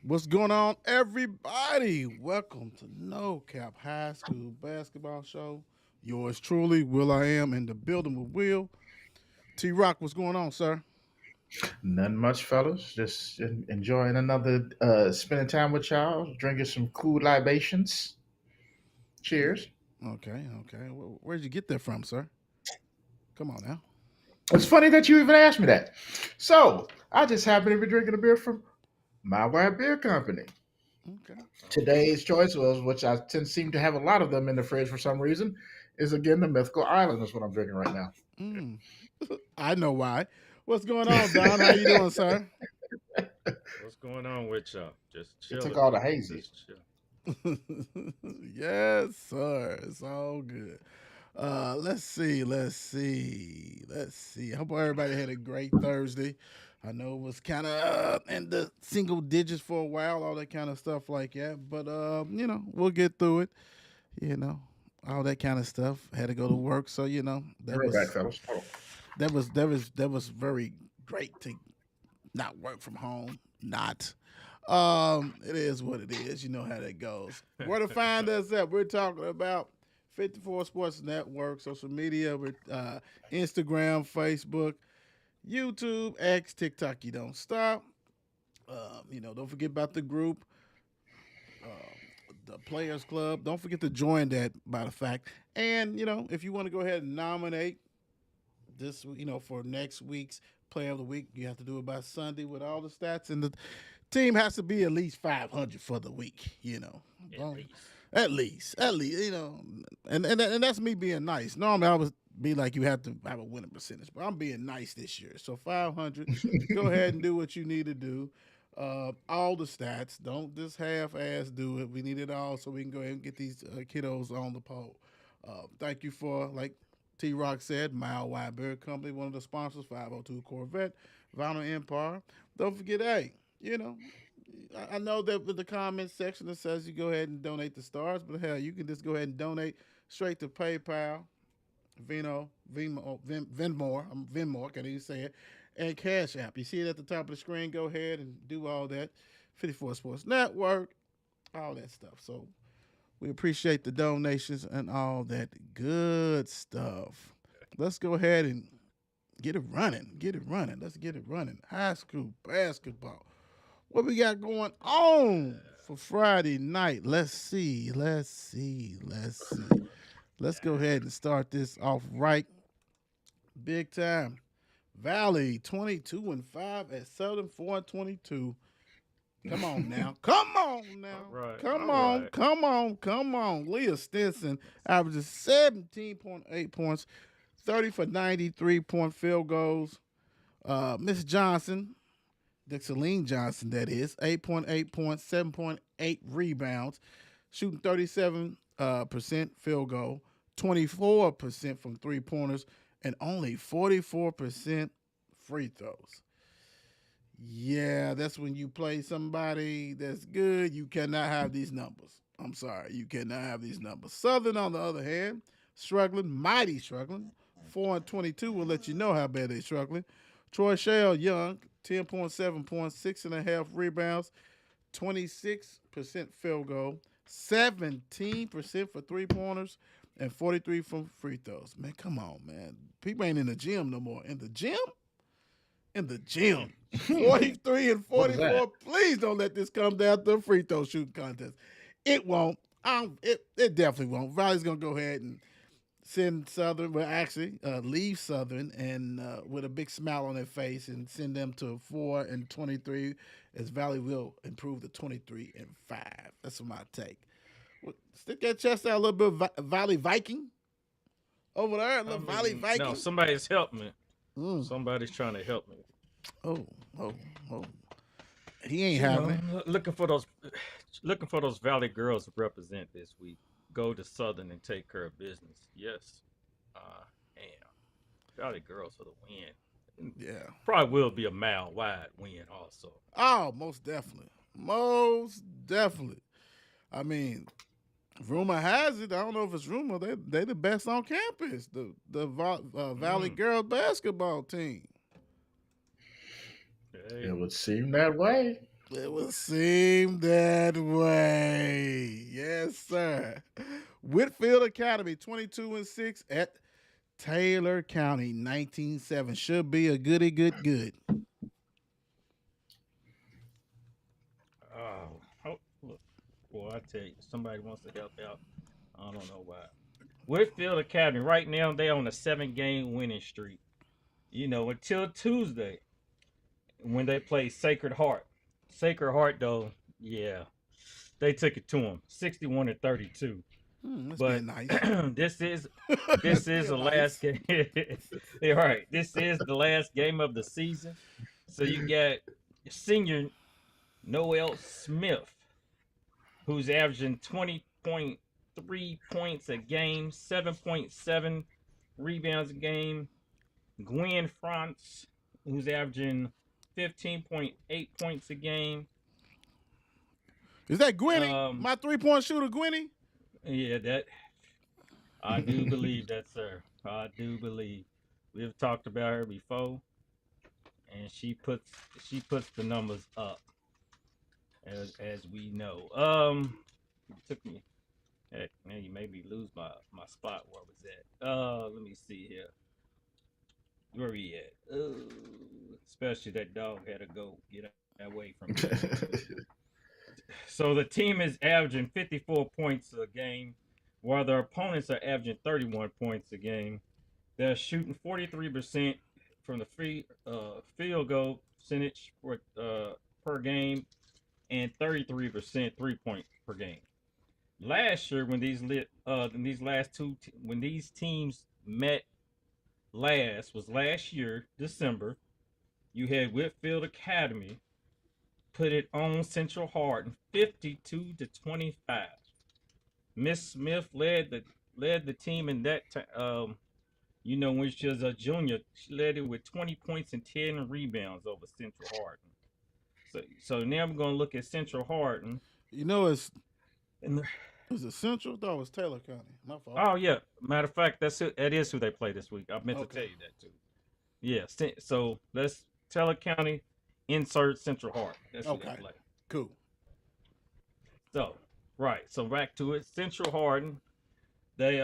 What's going on, everybody? Welcome to No Cap High School Basketball Show. Yours truly, Will I Am in the building with Will. T Rock, what's going on, sir? Nothing much, fellas. Just enjoying another spending time with y'all, drinking some cool libations. Cheers. Okay. Where'd you get that from, sir? Come on now. It's funny that you even asked me that. So I just happen to be drinking a beer from My White Beer Company. Okay. Okay. Today's choice was, which I tend seem to have a lot of them in the fridge for some reason, is again the Mythical Island. Is what I'm drinking right now. Mm. I know why. What's going on, Don? How you doing, sir? What's going on with y'all? Just It took chilling. all the hazy. Just chill. Yes, sir. It's all good. Let's see. I hope everybody had a great Thursday. I know it was kind of in the single digits for a while, all that kind of stuff like that. But we'll get through it. You know, all that kind of stuff. Had to go to work, so Be right back, fellas. Hold on. that was very great to not work from home. Not. It is what it is. You know how that goes. Where to find us at? We're talking about 54 Sports Network, social media, with Instagram, Facebook, YouTube, X, TikTok. You don't stop. Don't forget about the group, the Players Club. Don't forget to join that. By the fact, and if you want to go ahead and nominate this, for next week's Player of the Week, you have to do it by Sunday with all the stats, and the team has to be at least 500 for the week. At least. At least, and that's me being nice. Normally, I would be like you have to have a winning percentage, but I'm being nice this year. So 500, go ahead and do what you need to do. All the stats. Don't just half-ass do it. We need it all so we can go ahead and get these kiddos on the pole. Thank you for, like T Rock said, Mile Wide Beer Company, one of the sponsors, 502 Corvette, Vinyl Empire. Don't forget, hey, you know, I know that with the comment section that says you go ahead and donate the stars, but hell, you can just go ahead and donate straight to PayPal, Venmore, can't even say it, and Cash App. You see it at the top of the screen. Go ahead and do all that. 54 Sports Network, all that stuff. So we appreciate the donations and all that good stuff. Let's go ahead and get it running. Get it running. Let's get it running. High school basketball. What we got going on for Friday night? Let's see. Let's go ahead and start this off right. Big time. Valley 22-5 at Southern 4-22. Come on now. Come on All now. right. Come All on. right. Come on. Leah Stinson averages 17.8 points, 30 for 93-point field goals. Miss Johnson, Dixie Johnson, that is, 8.8 points, 7.8 rebounds, shooting 37% field goal, 24% from three pointers, and only 44% free throws. Yeah, that's when you play somebody that's good. You cannot have these numbers. I'm sorry, you cannot have these numbers. Southern, on the other hand, struggling, mighty struggling. 4-22 will let you know how bad they're struggling. Troy Shell Young, 10.7 points, 6.5 rebounds, 26% field goal, 17% for three pointers, and 43 from free throws. Man, come on, man. People ain't in the gym no more. In the gym? In the gym. 43 and What is that? 44. Please don't let this come down to a free throw shooting contest. It won't. It definitely won't. Valley's gonna go ahead and send Southern, well, actually, leave Southern and with a big smile on their face and send them to 4-23, as Valley will improve to 23-5. That's my take. Stick that chest out a little bit, Valley Viking over there, a I little Valley mean, no, Viking. somebody's helped me. Mm. Somebody's trying to help me. Oh, oh, oh. He ain't You having know, it. looking for those Valley girls to represent this week. Go to Southern and take care of business. Yes. And Valley girls for the win. Yeah. Probably will be a mile wide win also. Oh, most definitely. Most definitely. I mean, rumor has it. I don't know if it's rumor. They the best on campus. The Valley Mm. girls basketball team. Hey, It would seem that way. It would seem that way. Yes, sir. Whitefield Academy, 22-6 at Taylor County, 19-7. Should be a goody good. Look, boy, I tell you, somebody wants to help out. I don't know why. Whitefield Academy, right now, they on a 7-game winning streak. Until Tuesday when they play Sacred Heart. Sacred Heart, though, yeah, they took it to them, 61-32. That's But getting nice. this is the last game. Right, this is the last game of the season. So you got senior Noel Smith, who's averaging 20.3 points a game, 7.7 rebounds a game. Gwen France, who's averaging 15.8 points a game. Is that Gwenny? My 3-point shooter, Gwenny? Yeah, that I do believe that, sir. I do believe. We've talked about her before, and she puts the numbers up, as we know. It took me. Heck, man, you made me lose my spot. Where was that? Let me see here. Where we at? Especially that dog had to go get away from me. So the team is averaging 54 points a game, while their opponents are averaging 31 points a game. They're shooting 43% from the field goal percentage per game, and 33% 3-point per game. Last year, when these teams met last year, December, you had Whitefield Academy put it on Central Hardin 52-25. Miss Smith led the team in that when she was a junior, she led it with 20 points and 10 rebounds over Central Hardin. So now I'm going to look at Central Hardin. Is it Central? I thought it was Taylor County. My fault. Oh yeah, matter of fact, that is who they play this week. I meant to tell you that too. Yeah, so let's Taylor County insert Central Hardin. That's who they play. Cool. So so back to it. Central Hardin, they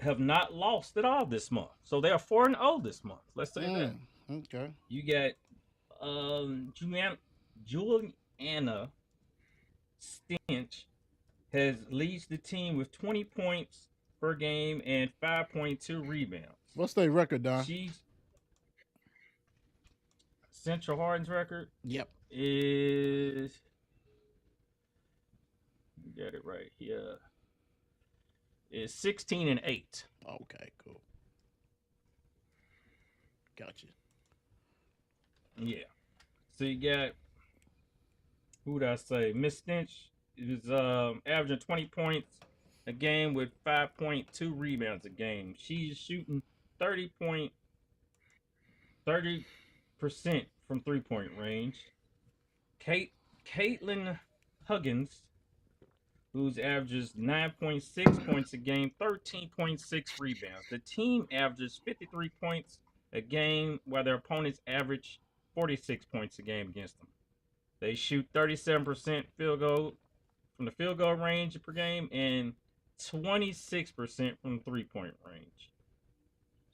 have not lost at all this month. So they are 4-0 this month. Let's say that. Okay. You got Juliana Stench leads the team with 20 points per game and 5.2 rebounds. What's their record, Don? Central Hardin's record. Yep. Is got it right here. Is 16-8. Okay, cool. Gotcha. Yeah. So you got, who did I say? Miss Stench is averaging 20 points a game with 5.2 rebounds a game. She's shooting 30% from 3-point range. Caitlin Huggins, who's averages 9.6 points a game, 13.6 rebounds. The team averages 53 points a game, while their opponents average 46 points a game against them. They shoot 37% field goal from the field goal range per game and 26% from 3-point range.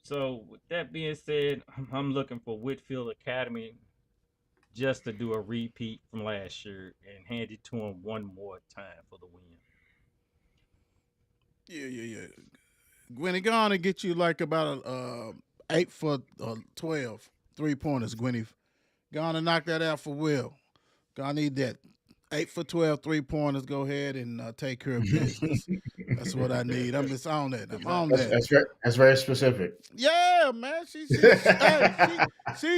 So with that being said, I'm looking for Whitefield Academy just to do a repeat from last year and hand it to them one more time for the win. Yeah. Gwenny, go on and get you like about 8 for 12 3-pointers, Gwenny. Go on and knock that out for Will. I need that. 8 for 12 3-pointers. Go ahead and take care of business. That's what I need. I'm just on that. That's very specific. Yeah, man. She's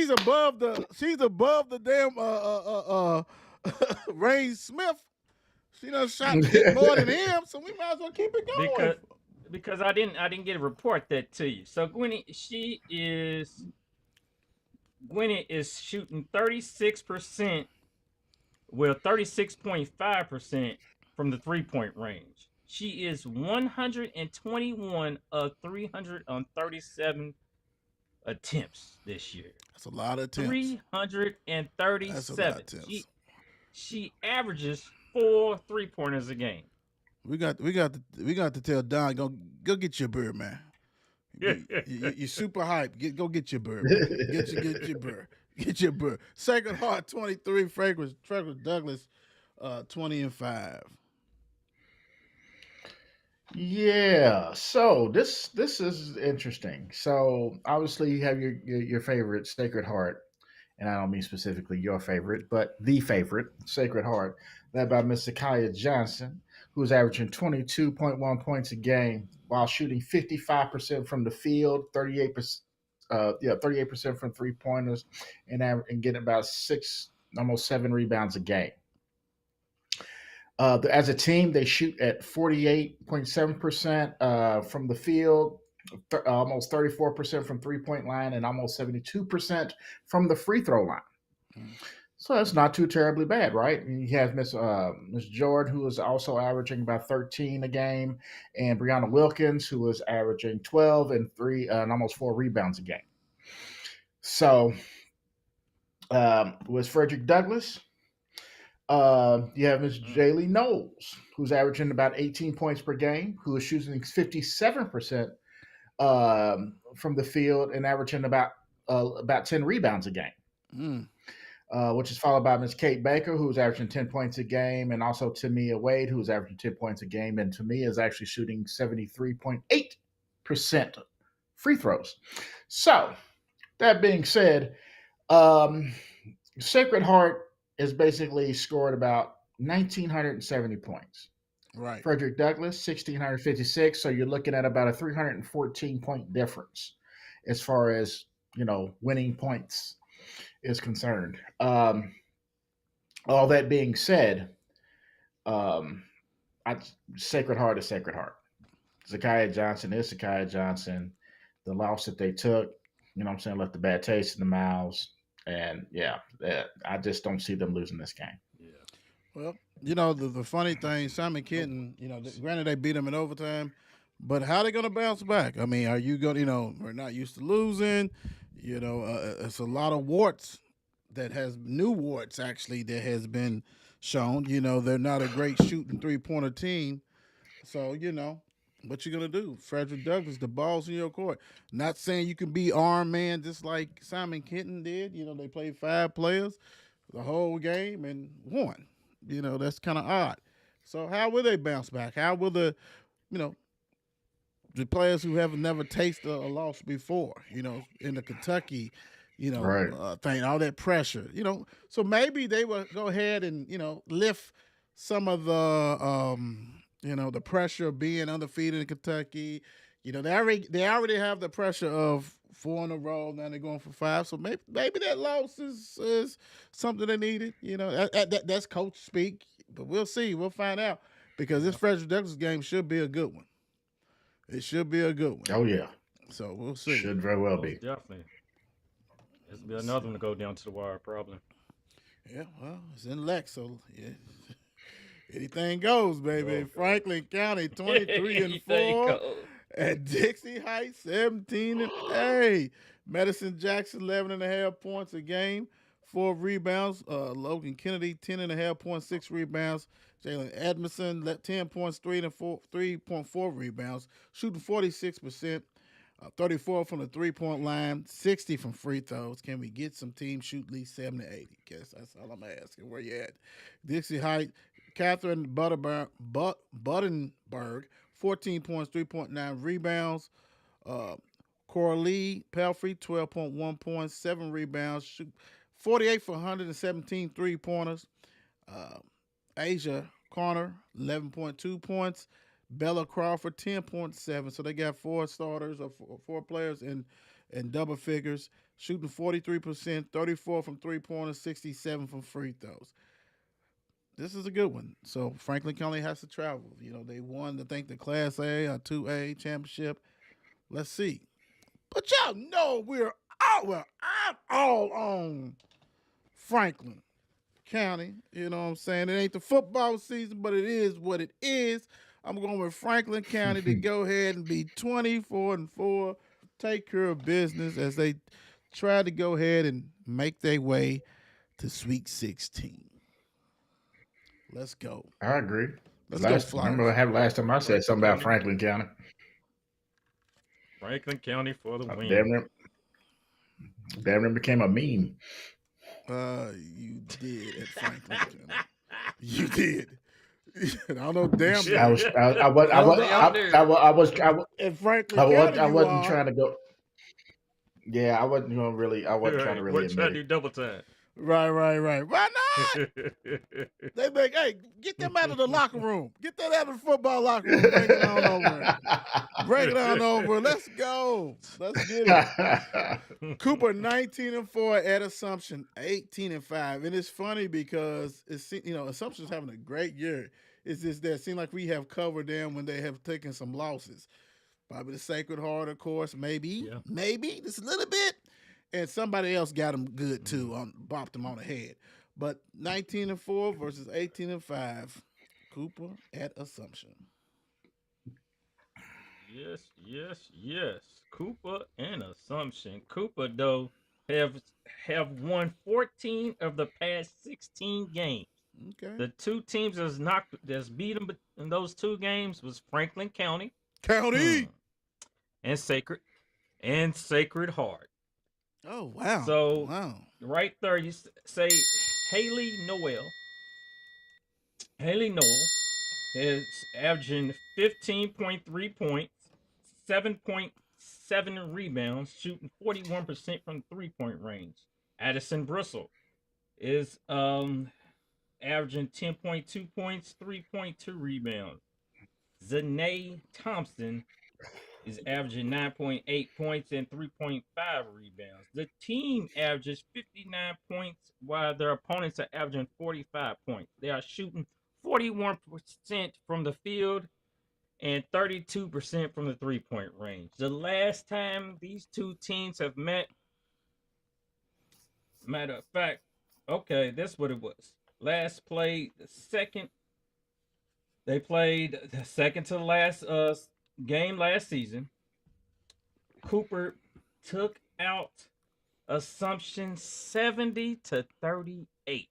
above the damn Ray Smith. She done shot more than him, so we might as well keep it going. Because I didn't get a report that to you. So Gwenny is shooting 36%. Well, 36.5% from the 3-point range. She is 121 of 337 attempts this year. That's a lot of attempts. That's a lot of 337. attempts. She averages 4 3-pointers a game. We got to tell Don go get your bird, man. You're super hyped. Go get your bird, man. Get your bird. Get your bird. Sacred Heart 23. Frederick Douglass 20-5. Yeah, so this is interesting. So obviously you have your favorite Sacred Heart, and I don't mean specifically your favorite, but the favorite Sacred Heart, led by Miss Kaya Johnson, who's averaging 22.1 points a game while shooting 55% from the field, 38% from 3 pointers, and getting about almost 7 rebounds a game. As a team, they shoot at 48.7% from the field, almost 34% from 3 point line, and almost 72% from the free throw line. So that's not too terribly bad, right? And you have Miss Jordan, who is also averaging about 13 a game, and Brianna Wilkins, who is averaging 12 and almost 4 rebounds a game. So was Frederick Douglass. You have Miss Jaylee Knowles, who's averaging about 18 points per game, who is shooting 57% from the field and averaging about 10 rebounds a game. Which is followed by Miss Kate Baker, who's averaging 10 points a game, and also Tamia Wade, who's averaging 10 points a game. And Tamia is actually shooting 73.8% free throws. So, that being said, Sacred Heart is basically scored about 1,970 points. Right. Frederick Douglass, 1,656. So you're looking at about a 314-point difference as far as, winning points is concerned. All that being said, Sacred Heart is Sacred Heart. Zakiya Johnson is Zakiya Johnson. The loss that they took, left a bad taste in the mouths. And I just don't see them losing this game. Yeah. Well, the funny thing, Simon Kenton, granted they beat them in overtime, but how they going to bounce back? I mean, are you going to, we're not used to losing. It's a lot of warts new warts actually that has been shown. They're not a great shooting 3-pointer team. So, what you gonna do? Frederick Douglass, the ball's in your court. Not saying you can be arm man just like Simon Kenton did. They played 5 players the whole game and won. That's kind of odd. So how will they bounce back? How will the players who have never tasted a loss before, in the Kentucky, Right. thing, all that pressure, so maybe they will go ahead and, lift some of the pressure of being undefeated in Kentucky. They already have the pressure of 4 in a row. Now they're going for 5. So maybe that loss is something they needed. That's coach speak. But we'll see. We'll find out because this Frederick Douglass game should be a good one. It should be a good one. Oh, yeah. So we'll see. Should very well Most be. definitely. This will be another one to go down to the wire, probably. Yeah, well, it's in Lex, so yeah. Anything goes, baby. Okay. Franklin County 23-4. At Dixie Heights 17-8. Madison Jackson 11.5 points a game, 4 rebounds. Logan Kennedy 10.5 points, 6 rebounds. Jalen Edmondson 10 points, 3.4 rebounds, shooting 46%. 34 from the 3-point line, 60 from free throws. Can we get some teams shoot at least 70 to 80? Guess that's all I'm asking. Where you at? Dixie Heights, Catherine Buttenberg, 14 points, 3.9 rebounds. Coralie Pelfrey, 12.1 points, 7 rebounds, shoot 48 for 117 3-pointers. Asia Connor, 11.2 points. Bella Crawford, 10.7. So they got 4 starters or 4 players in double figures, shooting 43%, 34 from 3-pointers, 67 from free throws. This is a good one. So Franklin County has to travel. They won, I think, the Class A or 2A championship. Let's see. But y'all know I'm all on Franklin County. You know what I'm saying? It ain't the football season, but it is what it is. I'm going with Franklin County to go ahead and be 24-4. take care of business as they try to go ahead and make their way to Sweet 16. Let's go. I agree. Let's go, Remember Flyers. last time I said something about Franklin County. Franklin County for the win. Damn near became a meme. You did at Franklin County. You did. I don't know. Damn. At Franklin County, I wasn't trying to go. Yeah, I wasn't trying to really try to admit do it. double time. Right. Why not? They make, hey, get them out of the locker room. Get that out of the football locker room. Bring it on over. Bring it on over. Let's go. Let's get it. Cooper 19-4 at Assumption 18-5, and it's funny because Assumption's having a great year. It's just that it seems like we have covered them when they have taken some losses. Probably the Sacred Heart, of course, maybe just a little bit. And somebody else got them good too, bopped them on the head. But 19-4 versus 18-5, Cooper at Assumption. Yes. Cooper and Assumption. Cooper though have won 14 of the past 16 games. Okay. The two teams that's beat them in those two games was Franklin County. And Sacred Heart. Oh, wow. So, right there, you say Haley Noel is averaging 15.3 points, 7.7 rebounds, shooting 41% from three-point range. Addison Bristol is averaging 10.2 points, 3.2 rebounds. Zanae Thompson is averaging 9.8 points and 3.5 rebounds. The team averages 59 points while their opponents are averaging 45 points. They are shooting 41% from the field and 32% from the three-point range. The last time these two teams have met, matter of fact, okay, that's what it was. They played the second to the last game last season. Cooper took out Assumption 70-38.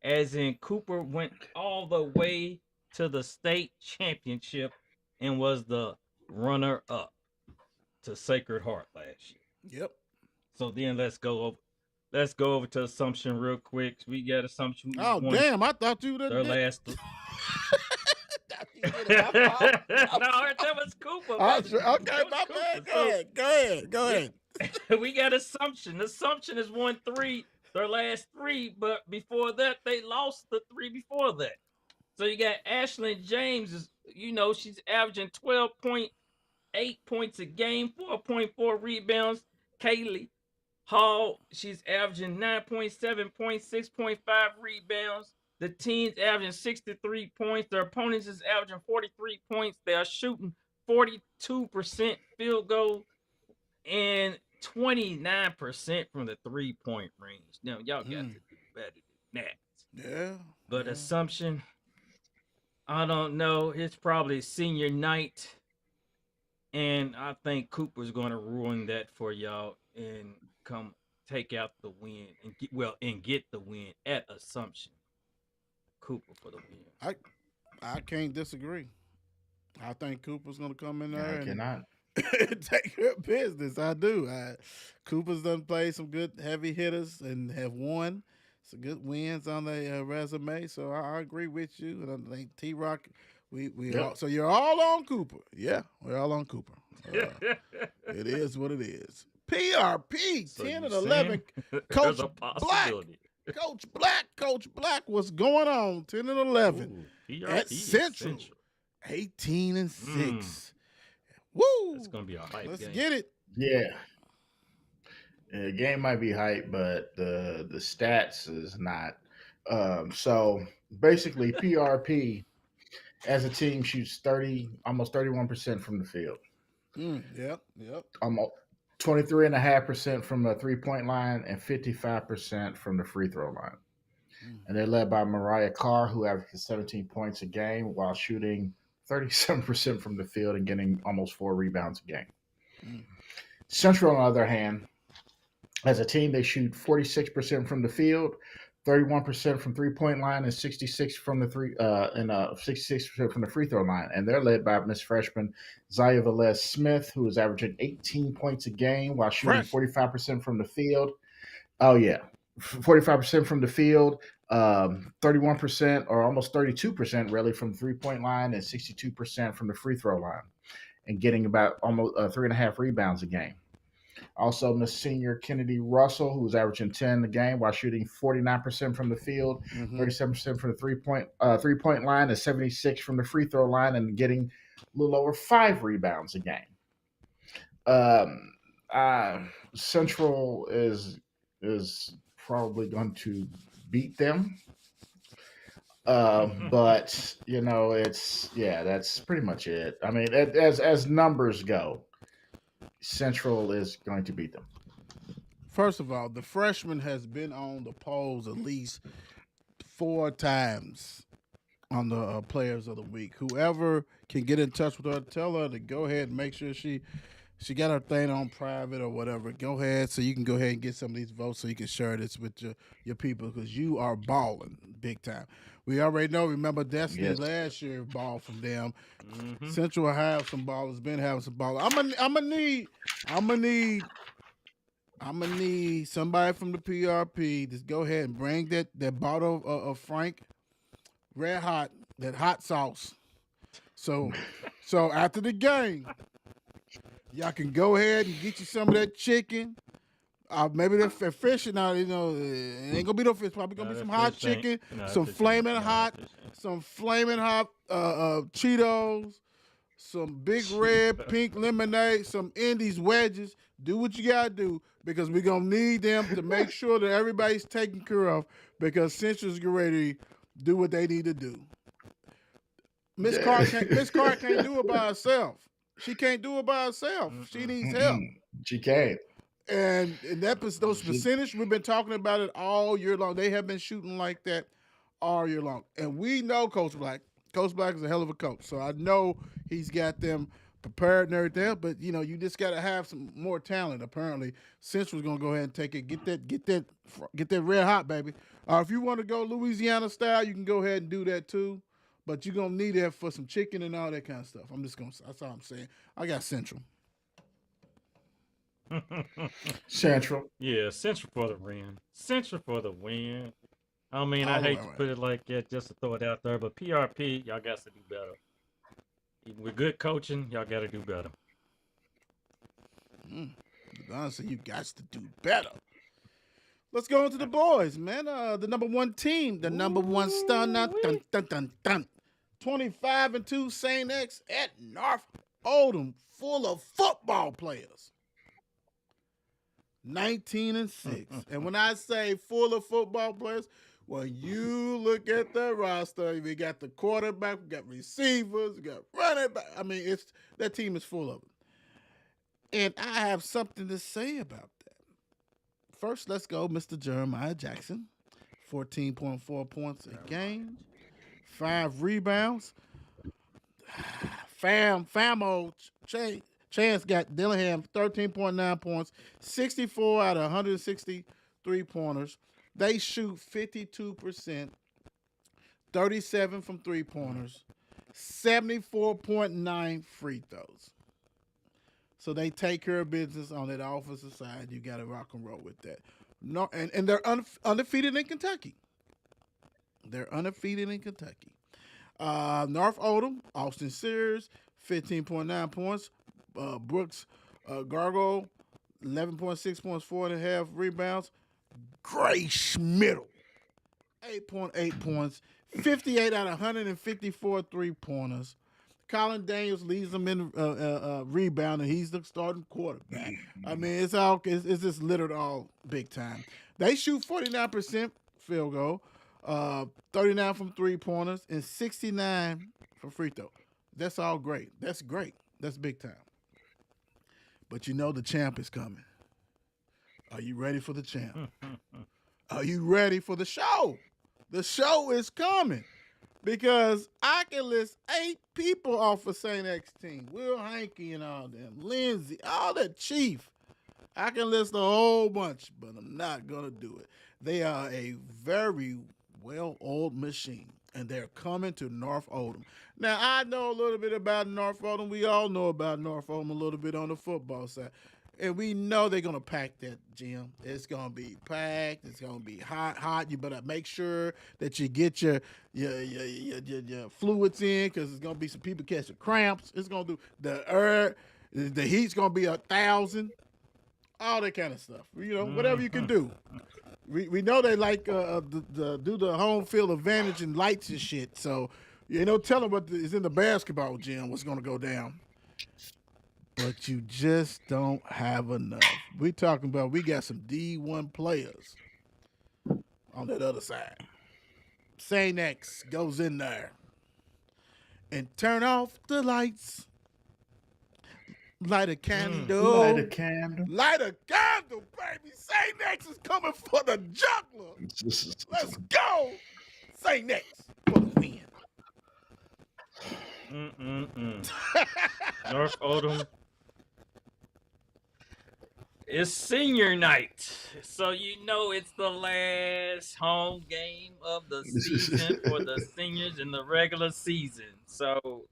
As in, Cooper went all the way to the state championship and was the runner-up to Sacred Heart last year. Yep. So then let's go over to Assumption real quick. We got Assumption. Oh, damn. I thought you would their have last. No, that was Cooper. Okay, my bad. Go ahead. We got Assumption. Assumption has won their last three, but before that, they lost the three before that. So you got Ashlyn James, she's averaging 12.8 points a game, 4.4 rebounds. Kaylee Hall, she's averaging 9.7 points, 6.5 rebounds. The team's averaging 63 points. Their opponents is averaging 43 points. They are shooting 42% field goal and 29% from the three-point range. Now, y'all got to do better than that. Yeah. But Assumption, I don't know. It's probably senior night. And I think Cooper's going to ruin that for y'all and come take out the win and get the win at Assumption. Cooper for the win. I can't disagree. I think Cooper's going to come in there and take care of business. I do. Cooper's done played some good heavy hitters and have won some good wins on their resume. So I agree with you. And I think T-Rock, so you're all on Cooper. Yeah, we're all on Cooper. It is what it is. PRP, so 10-11. Coach Black. Coach Black, what's going on? 10-11 at Central. 18-6. Woo! It's gonna be a hype Let's game. get it. Yeah. The game might be hype, but the stats is not. So basically, PRP as a team shoots almost 31% from the field. Yep. Almost 23.5% from the 3-point line and 55% from the free throw line. And they're led by Mariah Carr, who averages 17 points a game while shooting 37% from the field and getting almost 4 rebounds a game. Central, on the other hand, as a team, they shoot 46% from the field, 31% from 3-point line, and 66% from the free throw line. And they're led by Miss Freshman Zaya Velez Smith, who is averaging 18 points a game while shooting Fresh. 45% from the field. Oh yeah, 45% from the field, 31% or almost 32% really from 3-point line, and 62% from the free throw line, and getting about almost 3.5 rebounds a game. Also, Miss Senior Kennedy Russell, who was averaging 10 a game while shooting 49% from the field, Mm-hmm. 37% from the 3-point line, and 76 from the free throw line, and getting a little over 5 rebounds a game. Um, Central is probably going to beat them. But that's pretty much it. I mean, as numbers go, Central is going to beat them. First of all, the freshman has been on the polls at least 4 times on the Players of the Week. Whoever can get in touch with her, tell her to go ahead and make sure she got her thing on private or whatever. Go ahead so you can go ahead and get some of these votes so you can share this with your people because you are balling big time. We already know. Remember, Destiny Yes. last year ball from them. Mm-hmm. Central have some ballers. Been having some ballers. I'm gonna need somebody from the PRP to go ahead and bring that bottle of Frank Red Hot, that hot sauce. So after the game, y'all can go ahead and get you some of that chicken. Maybe they're fishing now. It ain't gonna be no fish. Probably gonna be some hot chicken, some flaming hot Cheetos, some big red pink lemonade, some Indies wedges. Do what you gotta do because we're gonna need them to make sure that everybody's taken care of because Central's getting ready to do what they need to do. Miss Carr can't do it by herself. She can't do it by herself. She needs help. She can't. And those percentage, we've been talking about it all year long. They have been shooting like that all year long. And we know Coach Black. Coach Black is a hell of a coach. So I know he's got them prepared and everything. But, you just got to have some more talent, apparently. Central's going to go ahead and take it. Get that red hot, baby. If you want to go Louisiana style, you can go ahead and do that too. But you're going to need that for some chicken and all that kind of stuff. That's all I'm saying. I got Central. Central. Yeah, Central for the win. Central for the win. I mean, I All the hate way to around. put it like that just to throw it out there, but PRP, y'all got to do better. Even with good coaching, y'all got to do better. Honestly, you got to do better. Let's go into the boys, man. The number one team, the number one star, dun, dun, dun, dun. 25-2 St. X at North Oldham, full of football players. 19-6. And when I say full of football players, when you look at the roster, we got the quarterback, we got receivers, we got running back. I mean, that team is full of them. And I have something to say about that. First, let's go, Mr. Jeremiah Jackson. 14.4 points a game, 5 rebounds. Famo Chance got Dillingham 13.9 points, 64 out of 163 pointers. They shoot 52%, 37 from 3-pointers, 74.9 free throws. So they take care of business on that offensive side. You got to rock and roll with that. No, and they're undefeated in Kentucky. They're undefeated in Kentucky. North Oldham, Austin Sears, 15.9 points. Brooks Gargo, 11.6 points, 4.5 rebounds. Gray Schmiddle, 8.8 points, 58 out of 154 3-pointers. Colin Daniels leads them in rebound, and he's the starting quarterback. I mean, it's just littered all big time. They shoot 49% field goal, 39 from 3-pointers, and 69 from free throw. That's all great. That's great. That's big time. But the champ is coming. Are you ready for the champ? Are you ready for the show? The show is coming. Because I can list 8 people off of St. X team. Will Hankey and all them. Lindsay, all that Chief. I can list a whole bunch, but I'm not gonna do it. They are a very well-oiled machine, and they're coming to North Oldham. Now I know a little bit about North Oldham. We all know about North Oldham a little bit on the football side. And we know they're gonna pack that gym. It's gonna be packed. It's gonna be hot, hot. You better make sure that you get your fluids in, because it's gonna be some people catching cramps. It's gonna do the air. The heat's gonna be 1,000. All that kind of stuff. Whatever you can do. We know they like do the home field advantage and lights and shit. So you ain't no telling what is in the basketball gym, what's gonna go down. But you just don't have enough. We talking about we got some D1 players on that other side. Saint X goes in there and turn off the lights. Light a candle. Light a candle. Light a candle, baby. Saint X is coming for the juggler. Let's go. Saint X for the win. North Oldham. It's senior night, so you know it's the last home game of the season for the seniors in the regular season. So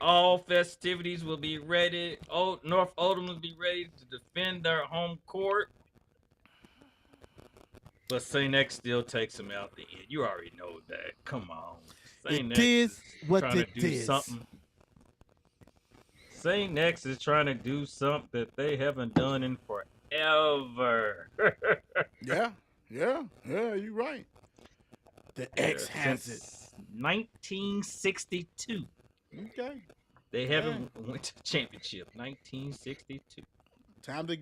all festivities will be ready. North Oldham will be ready to defend their home court. But St. X still takes them out the end. You already know that. Come on. St. X is what trying it to do is. something. St. X is trying to do something that they haven't done in forever. Yeah, you're right. The X has it. 1962. Okay. They haven't went to the championship. 1962. Time to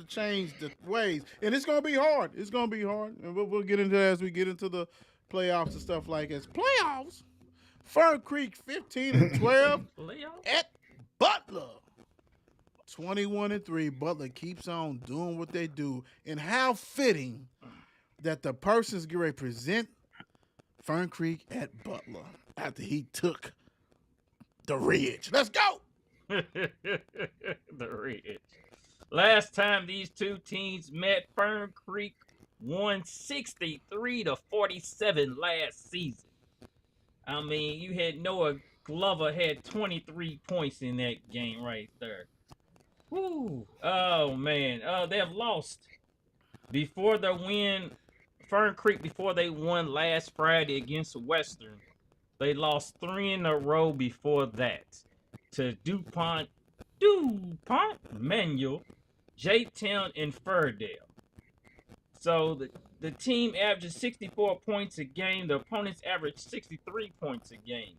change the ways, and it's gonna be hard. It's gonna be hard, and we'll get into that as we get into the playoffs and stuff like that. Playoffs. Fern Creek 15-12 at Butler 21-3. Butler keeps on doing what they do, and how fitting that the person's going to represent Fern Creek at Butler after he took the Ridge. Let's go. The Ridge. Last time these two teams met, Fern Creek won 63-47 last season. I mean, you had Noah Glover had 23 points in that game right there. Woo! Oh man, they have lost before the win. Fern Creek, before they won last Friday against Western, they lost 3 in a row before that to DuPont, Manual, J-Town, and Furdale. So the team averages 64 points a game. The opponents average 63 points a game.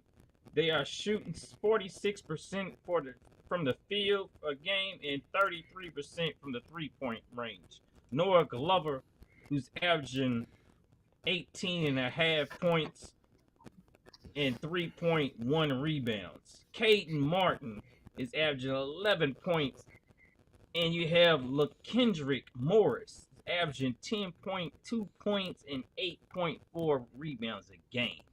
They are shooting 46% from the field a game and 33% from the three-point range. Noah Glover, who's averaging 18.5 points and 3.1 rebounds. Caden Martin is averaging 11 points. And you have LaKendrick Morris averaging 10.2 points and 8.4 rebounds a game.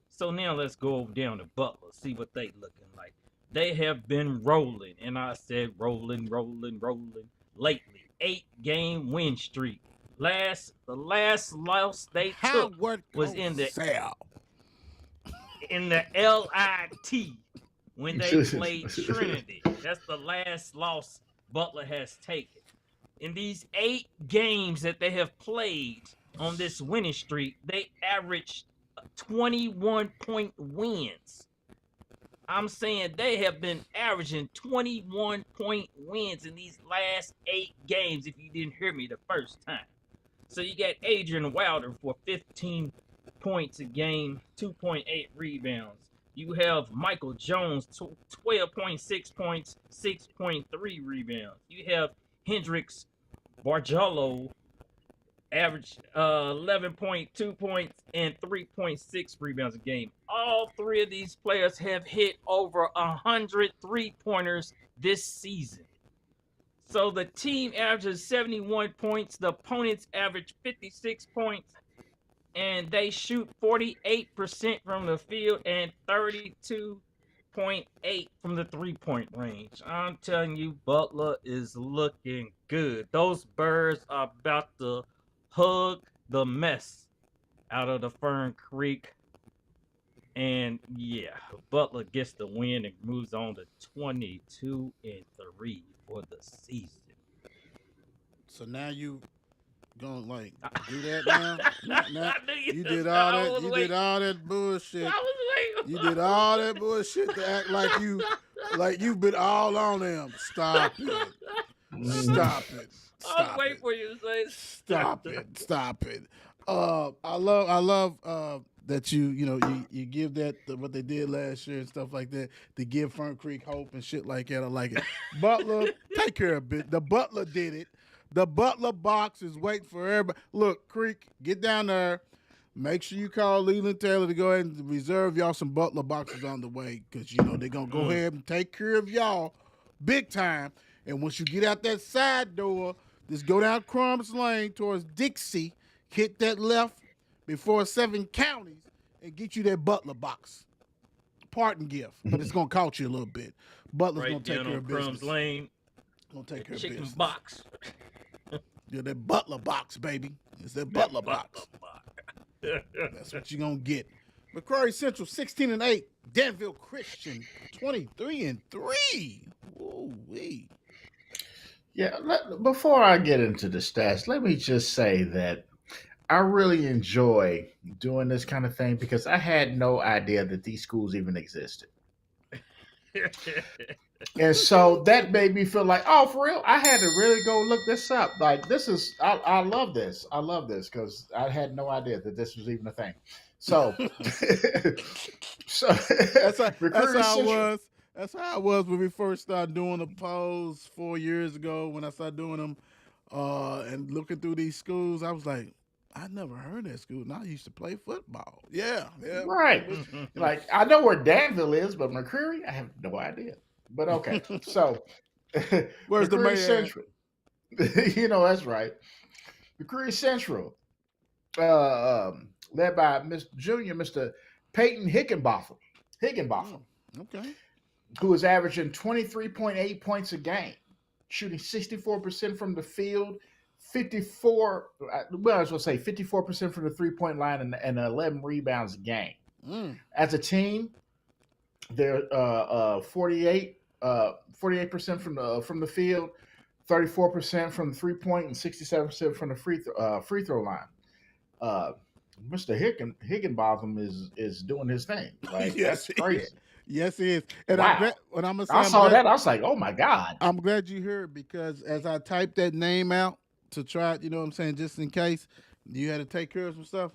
So now let's go down to Butler, see what they looking like. They have been rolling, and I said rolling lately. 8-game win streak. The last loss they took was in the LIT when they played Trinity. That's the last loss Butler has taken. In these 8 games that they have played on this winning streak, they averaged 21-point wins. I'm saying they have been averaging 21-point wins in these last 8 games, if you didn't hear me the first time. So you got Adrian Wilder for 15 points a game, 2.8 rebounds. You have Michael Jones, 12.6 points, 6.3 rebounds. You have Hendricks Barjolo, average 11.2 points and 3.6 rebounds a game. All 3 of these players have hit over 100 3-pointers this season. So the team averages 71 points. The opponents average 56 points. And they shoot 48% from the field and 32% 23.8 from the 3-point range. I'm telling you, Butler is looking good. Those birds are about to hug the mess out of the Fern Creek. And yeah, Butler gets the win and moves on to 22-3 for the season. So now you gonna like do that now? Now I knew you was- did all I that. was You waiting. did all that bullshit. I was waiting. You did all that bullshit to act like you've been all on them. Stop it. Stop it. I was Stop waiting it. for you to say Stop it. Stop it. I love that you give that what they did last year and stuff like that to give Fern Creek hope and shit like that. I like it. Butler, take care of it. The Butler did it. The Butler box is waiting for everybody. Look, Creek, get down there. Make sure you call Leland Taylor to go ahead and reserve y'all some Butler boxes on the way because they're gonna go ahead and take care of y'all big time. And once you get out that side door, just go down Crumbs Lane towards Dixie, hit that left before 7 counties, and get you that Butler box. Parting gift, but it's gonna cost you a little bit. Butler's right gonna take down care on of business. Crumbs Lane. Gonna take care of Chicken business. box. Yeah, that Butler box, baby. It's that Butler box. That's what you're gonna get. McCreary Central 16-8. Danville Christian 23-3. Ooh wee. Yeah, before I get into the stats, let me just say that I really enjoy doing this kind of thing because I had no idea that these schools even existed. And so that made me feel like, oh, for real, I had to really go look this up. Like, I love this. I love this because I had no idea that this was even a thing. So, so That's how McCreary it Central- was. That's how it was when we first started doing the polls 4 years ago. When I started doing them and looking through these schools, I was like, I never heard that school. And I used to play football. Yeah. Right. Like, I know where Danville is, but McCreary, I have no idea. But okay, so Where's the McCreary mayor? Central? That's right. McCreary Central, led by Mr. Peyton Higginbotham, Okay. who is averaging 23.8 points a game, shooting 64% from the field, 54 54% from the 3-point line, and 11 rebounds a game. As a team, they're 48% from the field, 34% from the 3-point, and 67% from the free throw line. Mr. Higginbotham is doing his thing. Like, Yes, that's crazy. Yes, it is. And Wow. I'm glad, when I'm gonna say, I I'm saw glad, that. I was like, oh my God. I'm glad you heard because as I typed that name out to try, just in case you had to take care of some stuff,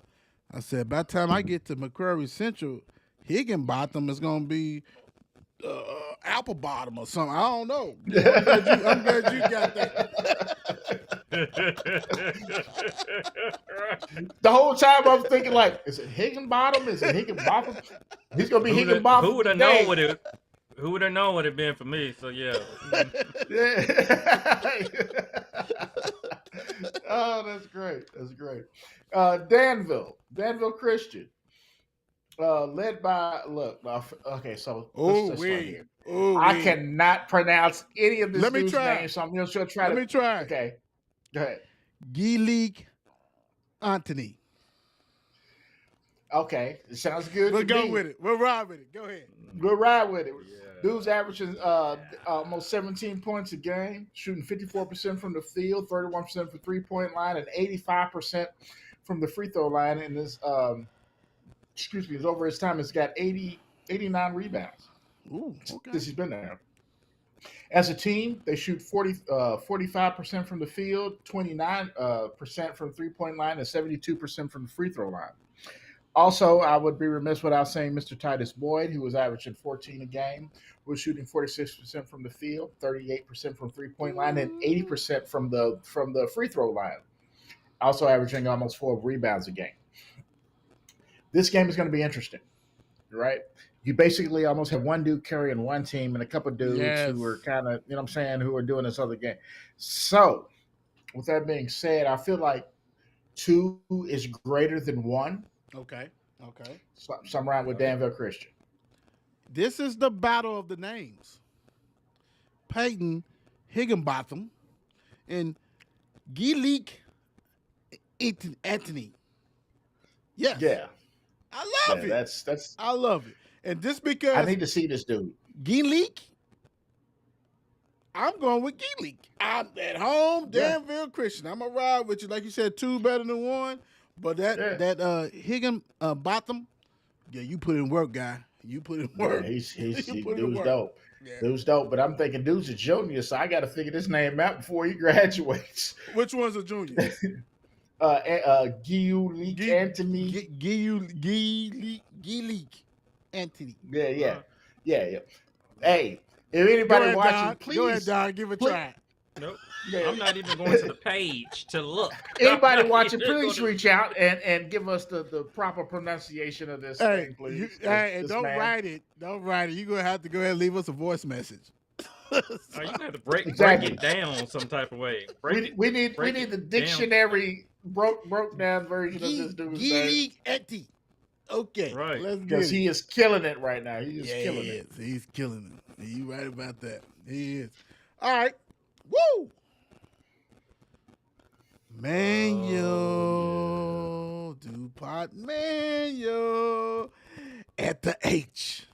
I said by the time I get to McCreary Central, Higginbotham is gonna be apple bottom or something. I don't know. I'm glad you got that. The whole time I was thinking, like, is it Higginbotham? Is it Higginbotham? He's gonna be Higginbotham. Who would have known what it? Who would have known what it been for me? So yeah. Oh, that's great. That's great. Danville Christian, led by okay. So let's start here. I cannot pronounce any of this dude's names, so I'm just gonna try. Let me try. Okay, go ahead. Gileak Anthony. Okay, it sounds good. We'll go with it. We'll ride with it. Go ahead. We'll ride with it. Yeah. Dude's averaging almost 17 points a game, shooting 54% from the field, 31% from 3-point line, and 85% from the free throw line. And this, is over his time, has got 89 rebounds. Ooh, okay. Since he's been there. As a team, they shoot 45% from the field, 29% from 3-point line, and 72% from the free throw line. Also, I would be remiss without saying Mr. Titus Boyd, who was averaging 14 a game, was shooting 46% from the field, 38% from 3-point line, and 80% from the free throw line. Also averaging almost 4 rebounds a game. This game is going to be interesting, right? You basically almost have one dude carrying one team and a couple of dudes who are kind of, who are doing this other game. So, with that being said, I feel like 2 is greater than 1. Okay. So I'm riding with Danville Christian. This is the battle of the names. Peyton Higginbotham and Gileek Anthony. Yes. Yeah. I Yeah, love it. that's. I love it. And just I because need to see this dude. Gileek, I'm going with Gileek. I'm at home, Yeah. Danville Christian. I'm going to ride with you. Like you said, 2 better than 1. But that Higginbotham, yeah, you put in work, guy. You put in work. Yeah, he's You put in dude's work. dope. Yeah. Dude's dope. But I'm thinking dude's a junior, so I got to figure this name out before he graduates. Which one's a junior? Gileek Anthony. Gileek Anthony. Yeah. Hey, if anybody Go ahead, watching, Don. please. Go ahead, Don. Give it a please- try. Nope. Yeah. I'm not even going to the page to look. Anybody I'm not watching, even please gonna- reach out and give us the proper pronunciation of this Hey, thing, please. and This don't man. write it. Don't write it. You're going to have to go ahead and leave us a voice message. Oh, you have to break Exactly. it down some type of way. Break We it. need break the it dictionary broke down version of this dude's name Gileek Anthony. Okay. Right. Let's get because it. he is killing it right now. He is Yeah, killing he it. is. He's killing it. You right about that. He is. All right. Woo! Manual. DuPont manual. At the H.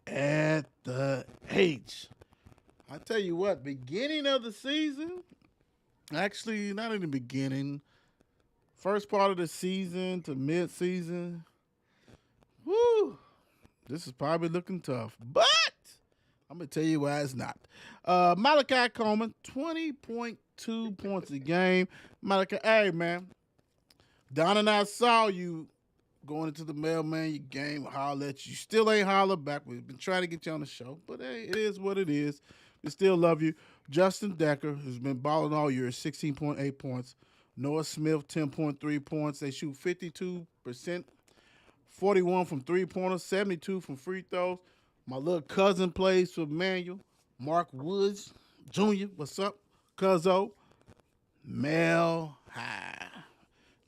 At the H. I tell you what, beginning of the season, actually, not in the beginning, first part of the season to mid-season, woo, this is probably looking tough. But I'm going to tell you why it's not. Malachi Coleman, 20.2 points a game. Malachi, hey, man, Don and I saw you going into the mailman, your game, holler at you. Still ain't holler back. We've been trying to get you on the show, but hey, it is what it is. We still love you. Justin Decker, who's been balling all year, 16.8 points. Noah Smith, 10.3 points. They shoot 52%, 41 from three-pointers, 72 from free throws. My little cousin plays for Manual, Mark Woods Jr. What's up, cuzzo? Mel High,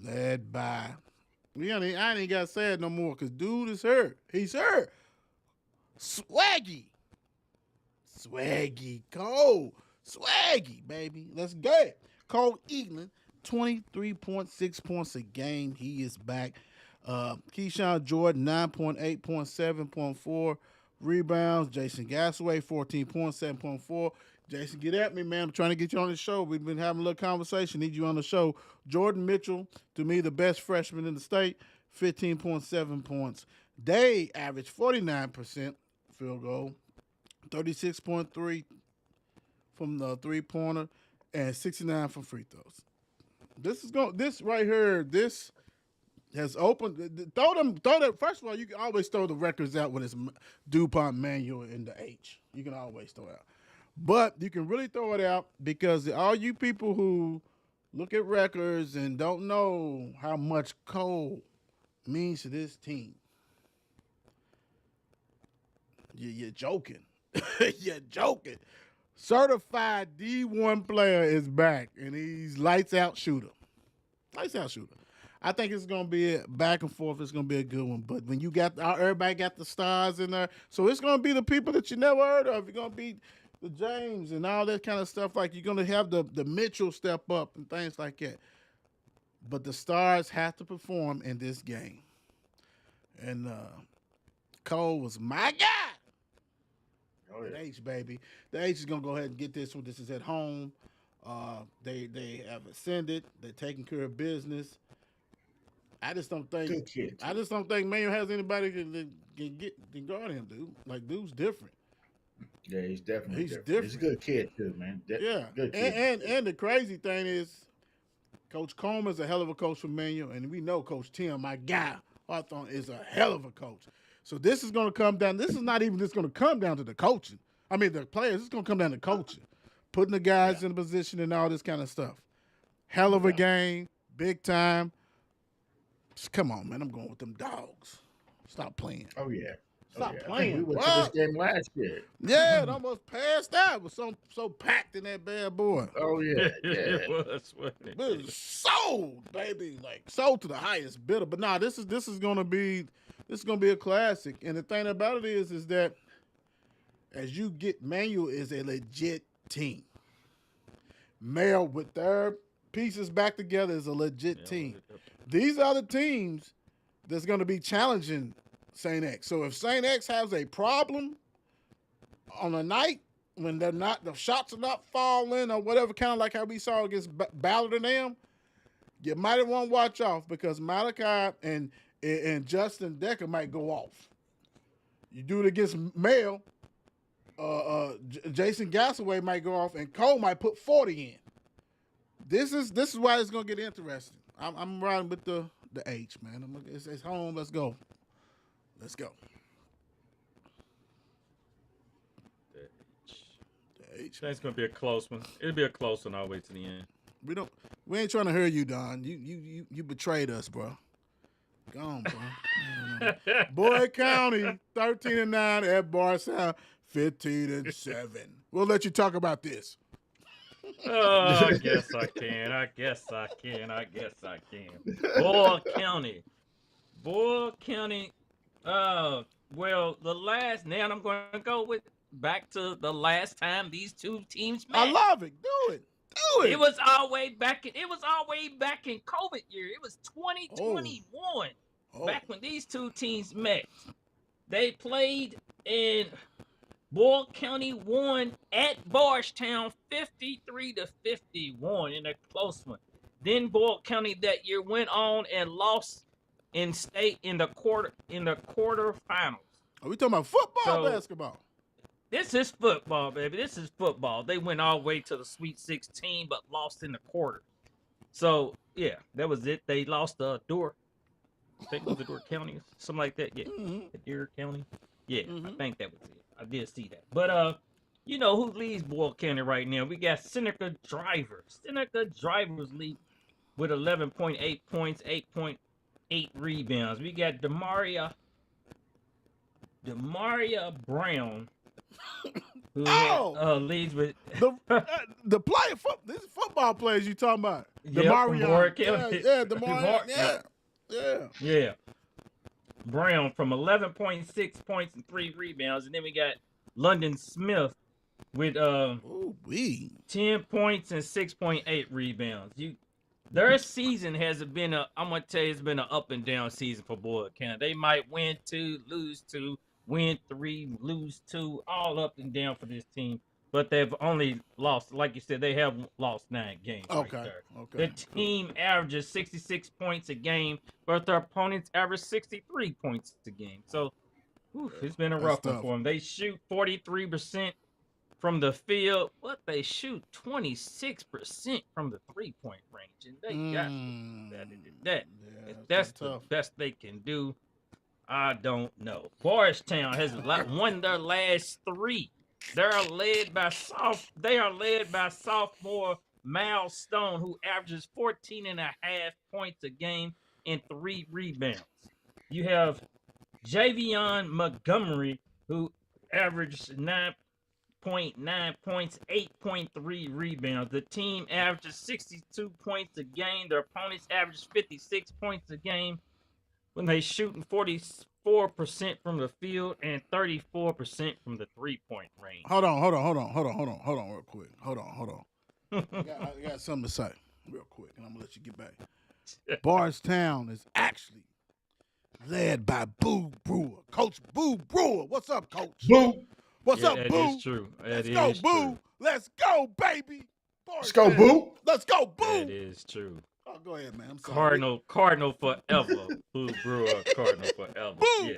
led by. I ain't got to say it no more because dude is hurt. He's hurt. Swaggy Cole. Swaggy, baby. Let's go. Cole Eaglin, 23.6 points a game. He is back. Keyshawn Jordan, 9.8 points, 7.4 rebounds. Jason Gasaway, 14 points, 7.4. Jason, get at me, man. I'm trying to get you on the show. We've been having a little conversation. Need you on the show. Jordan Mitchell, to me, the best freshman in the state, 15.7 points. They averaged 49% field goal, 36.3 from the three-pointer, and 69 from free throws. This right here, this has opened. Throw them. First of all, you can always throw the records out when it's DuPont Manual in the H. You can always throw it out. But you can really throw it out because all you people who look at records and don't know how much Cole means to this team, you're joking. You're joking. Certified D1 player is back, and he's lights out shooter. Lights out shooter. I think it's going to be a back and forth. It's going to be a good one. But when you got everybody got the stars in there, so it's going to be the people that you never heard of. You're going to be the James and all that kind of stuff. Like you're going to have the Mitchell step up and things like that. But the stars have to perform in this game. And Cole was my guy. Oh, yeah. The H, baby. The H is going to go ahead and get this one. This is at home. They have ascended. They're taking care of business. I just don't think. Good kid. I just don't think Mayo has anybody can guard him, dude. Like, dude's different. Yeah, he's definitely He's different. He's a good kid too, man. Yeah, Good kid. and the crazy thing is, Coach Coleman's a hell of a coach for Manual, and we know Coach Tim, my guy, Hawthorne, is a hell of a coach. So this is going to come down. This is not even just going to come down to the coaching. I mean, the players. It's going to come down to coaching, putting the guys in a position and all this kind of stuff. Hell of a game, big time. Just come on, man. I'm going with them dogs. Stop playing. Oh yeah. Stop I think playing. we went bro. to this game last year. Yeah, it almost passed out. It was so packed in that bad boy. Oh yeah, yeah. It was, wasn't it? It was sold, baby, like sold to the highest bidder. But nah, this is gonna be This is gonna be a classic. And the thing about it is that as you get, Manual is a legit team. Mail with their pieces back together is a legit team. These are the teams that's going to be challenging St. X. So if St. X has a problem on a night when the shots are not falling or whatever, kind of like how we saw against Ballard and them, you might want to watch off because Malachi and Justin Decker might go off. You do it against Mail, Jason Gassaway might go off, and Cole might put 40 in. This is why it's gonna get interesting. I'm riding with the H, man. It's home. Let's go. Let's go. The H. That's gonna be a close one. It'll be a close one all the way to the end. We ain't trying to hurt you, Don. You betrayed us, bro. Go on, bro. Boyd County 13-9 at Bardstown 15-7. We'll let you talk about this. Oh, I guess I can. Boyle County. Well, now I'm going to go back to the last time these two teams met. I love it. Do it. It was all way back in COVID year. It was 2021. Back when these two teams met. They played in Boyle County won at Bardstown 53-51 in a close one. Then Boyle County that year went on and lost in state in the quarterfinals. Are we talking about football or basketball? This is football, baby. This is football. They went all the way to the Sweet 16, but lost in the quarter. So, yeah, that was it. They lost to Door. I think it was the Door County, something like that. Yeah, Door County. Yeah, I think that was it. I did see that. But, you know who leads Boyle County right now? We got Seneca Drivers. Seneca Drivers lead with 11.8 points, 8.8 rebounds. We got Demaria Brown, who leads with the player. This is football players you talking about? Demaria. Demaria. Yeah. Brown from 11.6 points and 3 rebounds, and then we got London Smith with 10 points and 6.8 rebounds. Their season has been I'm gonna tell you, it's been an up and down season for Boyle County. They might win 2, lose 2, win 3, lose 2, all up and down for this team. But they've only lost, like you said, they have lost 9 games. Okay. The team averages 66 points a game, but their opponents average 63 points a game. So, it's been a rough one for them. They shoot 43% from the field, but they shoot 26% from the 3-point range. And they got that. If that's the best they can do, I don't know. Bardstown has won their last 3. They are led by sophomore Mal Stone, who averages 14.5 points a game and 3 rebounds. You have Javion Montgomery, who averaged 9.9 points, 8.3 rebounds. The team averages 62 points a game. Their opponents average 56 points a game when they shooting 44% from the field and 34% from the 3-point range. Hold on real quick. Hold on. I got something to say real quick, and I'm going to let you get back. Bardstown is actually led by Boo Brewer. Coach Boo Brewer. What's up, Coach? Boo. What's up, that Boo? Is true. Let's go, Boo. Let's go, baby. Let's go, Boo. Let's go, Boo. That is true. Oh, go ahead, man. I'm sorry. Cardinal forever. Boo Brewer, Cardinal forever. Boo.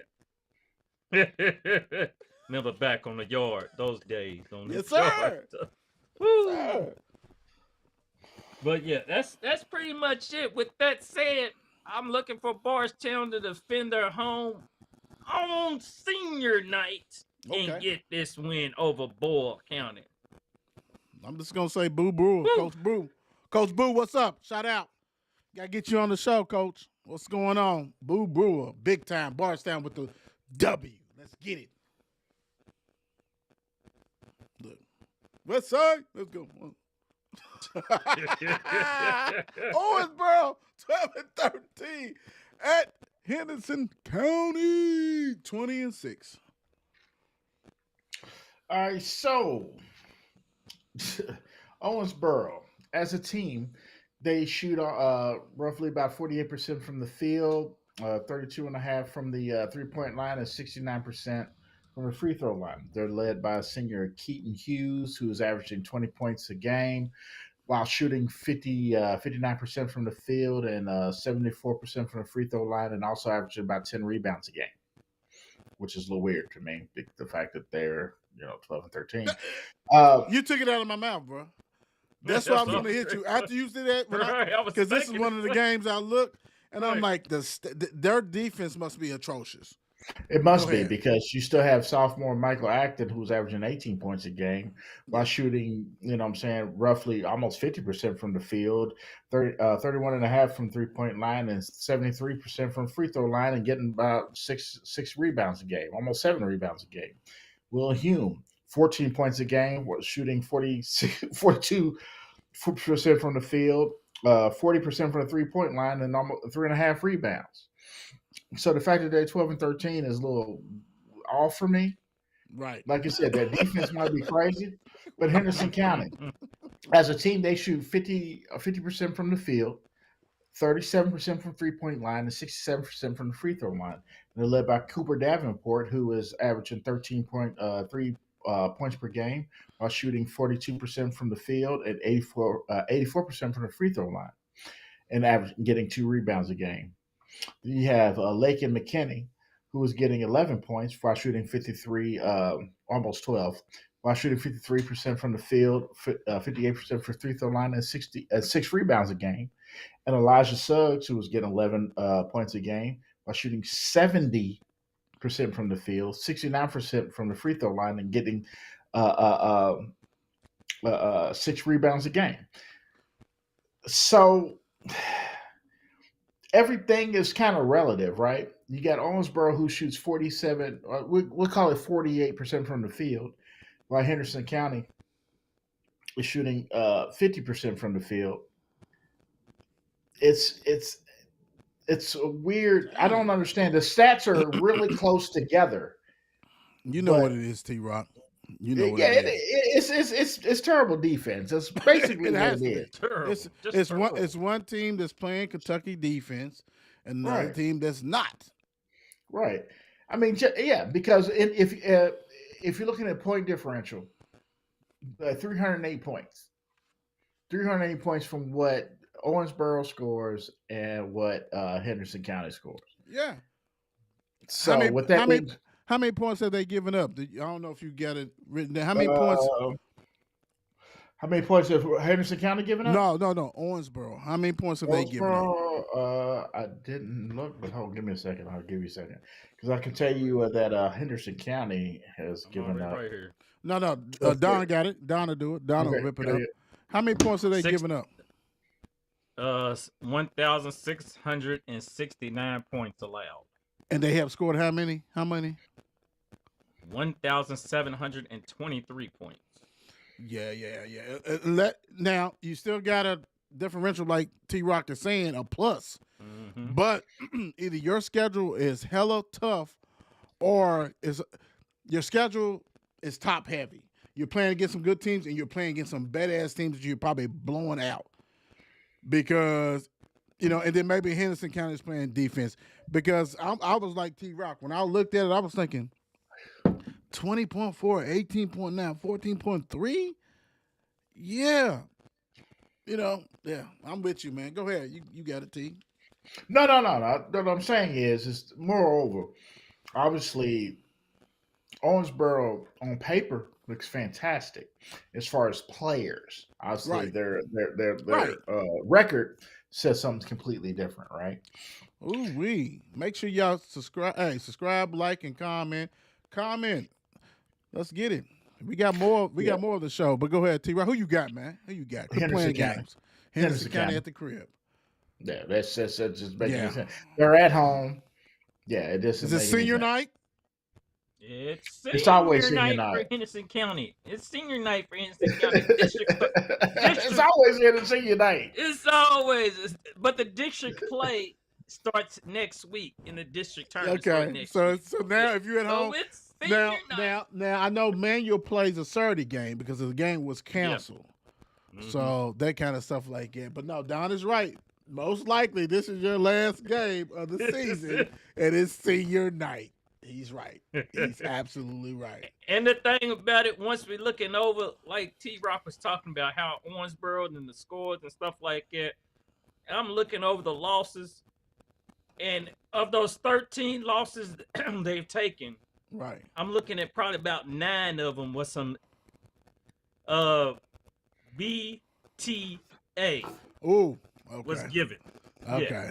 Yeah. Never back on the yard. Those days. Yes, sir. Woo. Sir. But yeah, that's pretty much it. With that said, I'm looking for Bardstown to defend their home on senior night and get this win over Boyle County. I'm just gonna say Boo Brewer, Coach Boo. Coach Boo, what's up? Shout out. Gotta get you on the show, Coach. What's going on? Boo Brewer, big time. Bardstown with the W. Let's get it. Look. West side. Let's go. Owensboro, 12-13 at Henderson County 20-6. All right, so Owensboro, as a team, they shoot roughly about 48% from the field, 32.5% from the 3-point line, and 69% from the free throw line. They're led by senior Keaton Hughes, who is averaging 20 points a game, while shooting 59% from the field and 74% from the free throw line, and also averaging about 10 rebounds a game, which is a little weird to me. The fact that they're 12 and 13. You took it out of my mouth, bro. That's why I was going to hit you after you said that. Because this is one of the games I looked and I'm like, their defense must be atrocious. It must be, because you still have sophomore Michael Acton, who's averaging 18 points a game while shooting, roughly almost 50% from the field, 31.5% from 3-point line, and 73% from free throw line, and getting about six rebounds a game, almost 7 rebounds a game. Will Hume, 14 points a game, shooting 42% from the field, 40% from the 3-point line, and almost 3.5 rebounds. So the fact that they're 12 and 13 is a little off for me. Right. Like I said, their defense might be crazy, but Henderson County, as a team, they shoot 50% from the field, 37% from 3-point line, and 67% from the free throw line. And they're led by Cooper Davenport, who is averaging 13.3 points per game while shooting 42% from the field and 84% from the free throw line, and getting 2 rebounds a game. You have Lakin McKinney, who is getting 11 points while shooting 53, almost 12, while shooting 53% from the field, 58% for free throw line, and 6 rebounds a game. And Elijah Suggs, who was getting 11 points a game while shooting 70% from the field, 69% from the free throw line, and getting 6 rebounds a game. So everything is kind of relative, right? You got Owensboro, who shoots 47, we'll call it 48% from the field, while Henderson County is shooting 50% from the field. It's a weird. I don't understand. The stats are really close together. You know what it is, T-Rock. You know what it is. It's terrible defense. It's basically what it is. Terrible. It's one team that's playing Kentucky defense and another team that's not. Right. I mean, because if you're looking at point differential, 308 points. 308 points from what Owensboro scores and what Henderson County scores. Yeah. So how many points have they given up? I don't know if you got it written down. How many points? How many points have Henderson County given up? No. Owensboro. How many points have they given up? I didn't look, but hold on, give me a second. I'll give you a second. Because I can tell you that Henderson County has given up. Right here. No. Don got it. Don will do it. Don will rip it up. How many points have they given up? 1,669 points allowed. And they have scored how many? 1,723 points. Yeah. Now, you still got a differential, like T-Rock is saying, a plus. Mm-hmm. But either your schedule is hella tough or your schedule is top heavy. You're playing against some good teams and you're playing against some badass teams that you're probably blowing out. Because, and then maybe Henderson County is playing defense. Because I was like T-Rock. When I looked at it, I was thinking 20.4, 18.9, 14.3? Yeah. I'm with you, man. Go ahead. You got it, T. No. What I'm saying is moreover, obviously, Owensboro on paper looks fantastic as far as players. Obviously, their record says something completely different, right? Ooh-wee. Make sure y'all subscribe. Hey, subscribe, like, and comment. Let's get it. We got more. Got more of the show. But go ahead, T-Rock. Who you got, man? Who you got? Quit playing games. Henderson County at the crib. Yeah, that's just making sense. They're at home. Yeah, it doesn't. Is it senior night? It's always senior night for Henderson County. It's senior night for Henderson County. It's always senior night. It's always. But the district play starts next week in the district tournament. Start Okay, next so week. now if you're at home, So it's senior now I know Manual plays a Saturday game because the game was canceled. So that kind of stuff like that. But no, Don is right. Most likely, this is your last game of the season, and it's senior night. He's right. He's absolutely right. And the thing about it, once we're looking over, like T-Rock was talking about how Owensboro and the scores and stuff like that, and I'm looking over the losses, and of those 13 losses they've taken, Right. I'm looking at probably about 9 of them was some BTA Ooh. Okay. was given. Okay.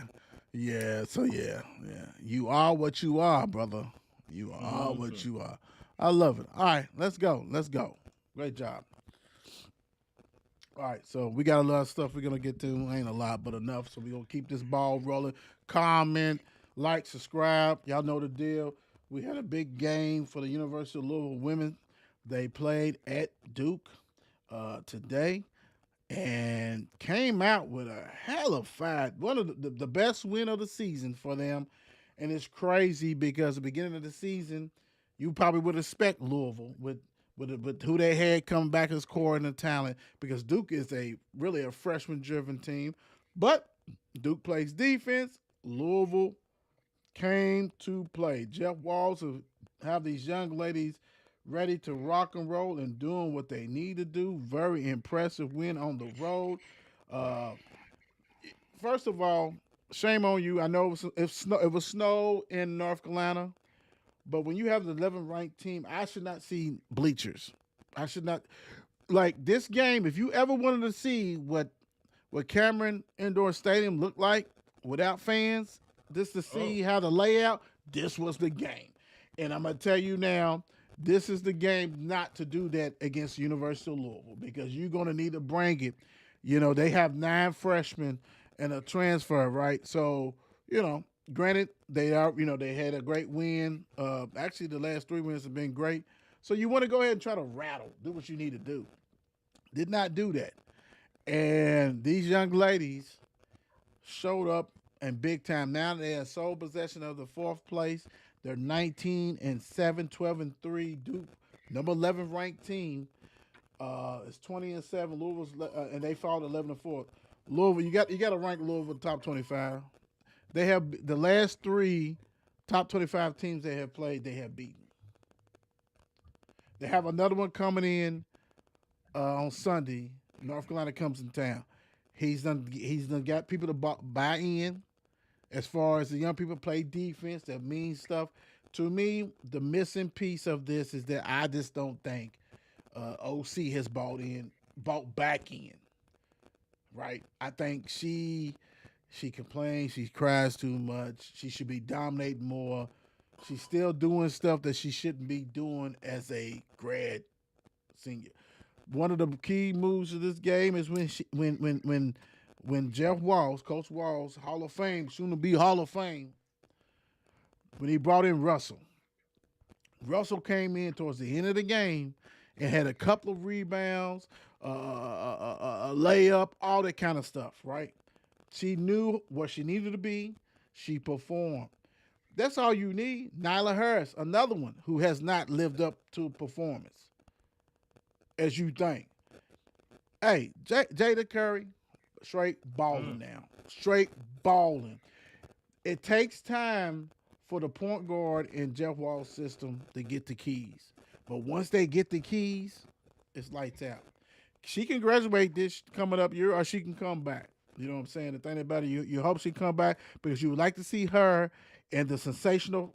Yeah. So yeah. You are what you are, brother. You are what you are. I love it. All right, let's go. Great job. All right, so we got a lot of stuff we're gonna get to. Ain't a lot, but enough. So we're gonna keep this ball rolling. Comment, like, subscribe. Y'all know the deal. We had a big game for the University of Louisville women. They played at Duke today and came out with a hell of a fight. One of the best win of the season for them. And it's crazy because at the beginning of the season, you probably would expect Louisville with who they had coming back as core and the talent, because Duke is really a freshman-driven team. But Duke plays defense. Louisville came to play. Jeff Walls have these young ladies ready to rock and roll and doing what they need to do. Very impressive win on the road. First of all, shame on you. I know it was snow in North Carolina, but when you have the 11th ranked team, I should not see bleachers. I should not like this game. If you ever wanted to see what Cameron Indoor Stadium looked like without fans, just to see how the layout, this was the game. And I'm gonna tell you now, this is the game not to do that against University of Louisville, because you're gonna need to bring it. You know, they have 9 freshmen and a transfer, right? So, granted, they had a great win. Actually, the last 3 wins have been great. So you want to go ahead and try to do what you need to do. Did not do that. And these young ladies showed up in big time. Now they have sole possession of the 4th place. They're 19-7, 12-3. Duke, number 11 ranked team, is 20-7. Louisville's and they fall 11-4. Louisville, you got to rank Louisville top 25. They have the last 3 top 25 teams they have played, they have beaten. They have another one coming in on Sunday. North Carolina comes in town. He's done got people to buy in. As far as the young people play defense, that means stuff. To me, the missing piece of this is that I just don't think OC has bought back in. Right? I think she complains, she cries too much. She should be dominating more. She's still doing stuff that she shouldn't be doing as a grad senior. One of the key moves of this game is when Jeff Walls, Coach Walls, Hall of Fame, soon to be Hall of Fame, when he brought in Russell. Russell came in towards the end of the game and had a couple of rebounds, a layup, all that kind of stuff, right? She knew what she needed to be. She performed. That's all you need. Nyla Harris, another one who has not lived up to performance, as you think. Hey, Jada Curry, straight balling now. Straight balling. It takes time for the point guard in Jeff Wall's system to get the keys. But once they get the keys, it's lights out. She can graduate this coming up year, or she can come back. You know what I'm saying? The thing about it, you hope she come back, because you would like to see her and the sensational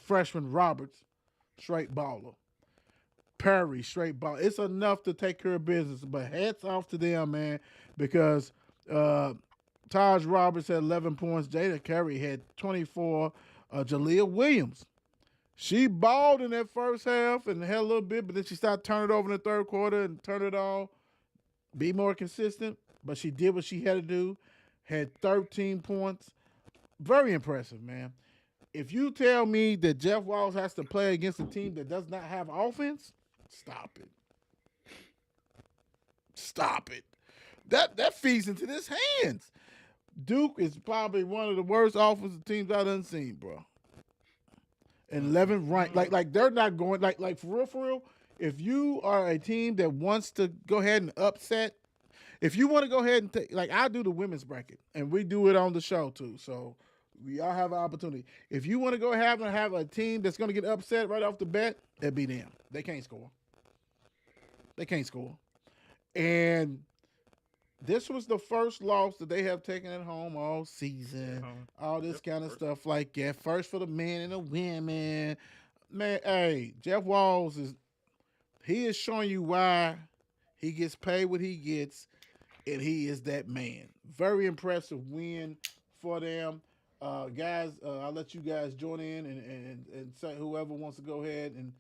freshman Roberts, straight baller. Perry, straight ball. It's enough to take care of business. But hats off to them, man, because Taj Roberts had 11 points. Jada Curry had 24. Jalea Williams, she balled in that first half and had a little bit, but then she started turning it over in the third quarter and turn it on. Be more consistent, but she did what she had to do. Had 13 points. Very impressive, man. If you tell me that Jeff Walls has to play against a team that does not have offense, stop it. Stop it. That feeds into his hands. Duke is probably one of the worst offensive teams I've done seen, bro. And 11 ranked, like they're not going like for real. If you are a team that wants to go ahead and upset, if you want to go ahead and take, like I do the women's bracket, and we do it on the show too, so we all have an opportunity. If you want to go ahead and have a team that's going to get upset right off the bat, it'd be them. They can't score. They can't score. And this was the first loss that they have taken at home all season. All this kind of stuff like that. First for the men and the women. Man, hey, Jeff Walls he is showing you why he gets paid what he gets, and he is that man. Very impressive win for them. Guys, I'll let you guys join in and say whoever wants to go ahead and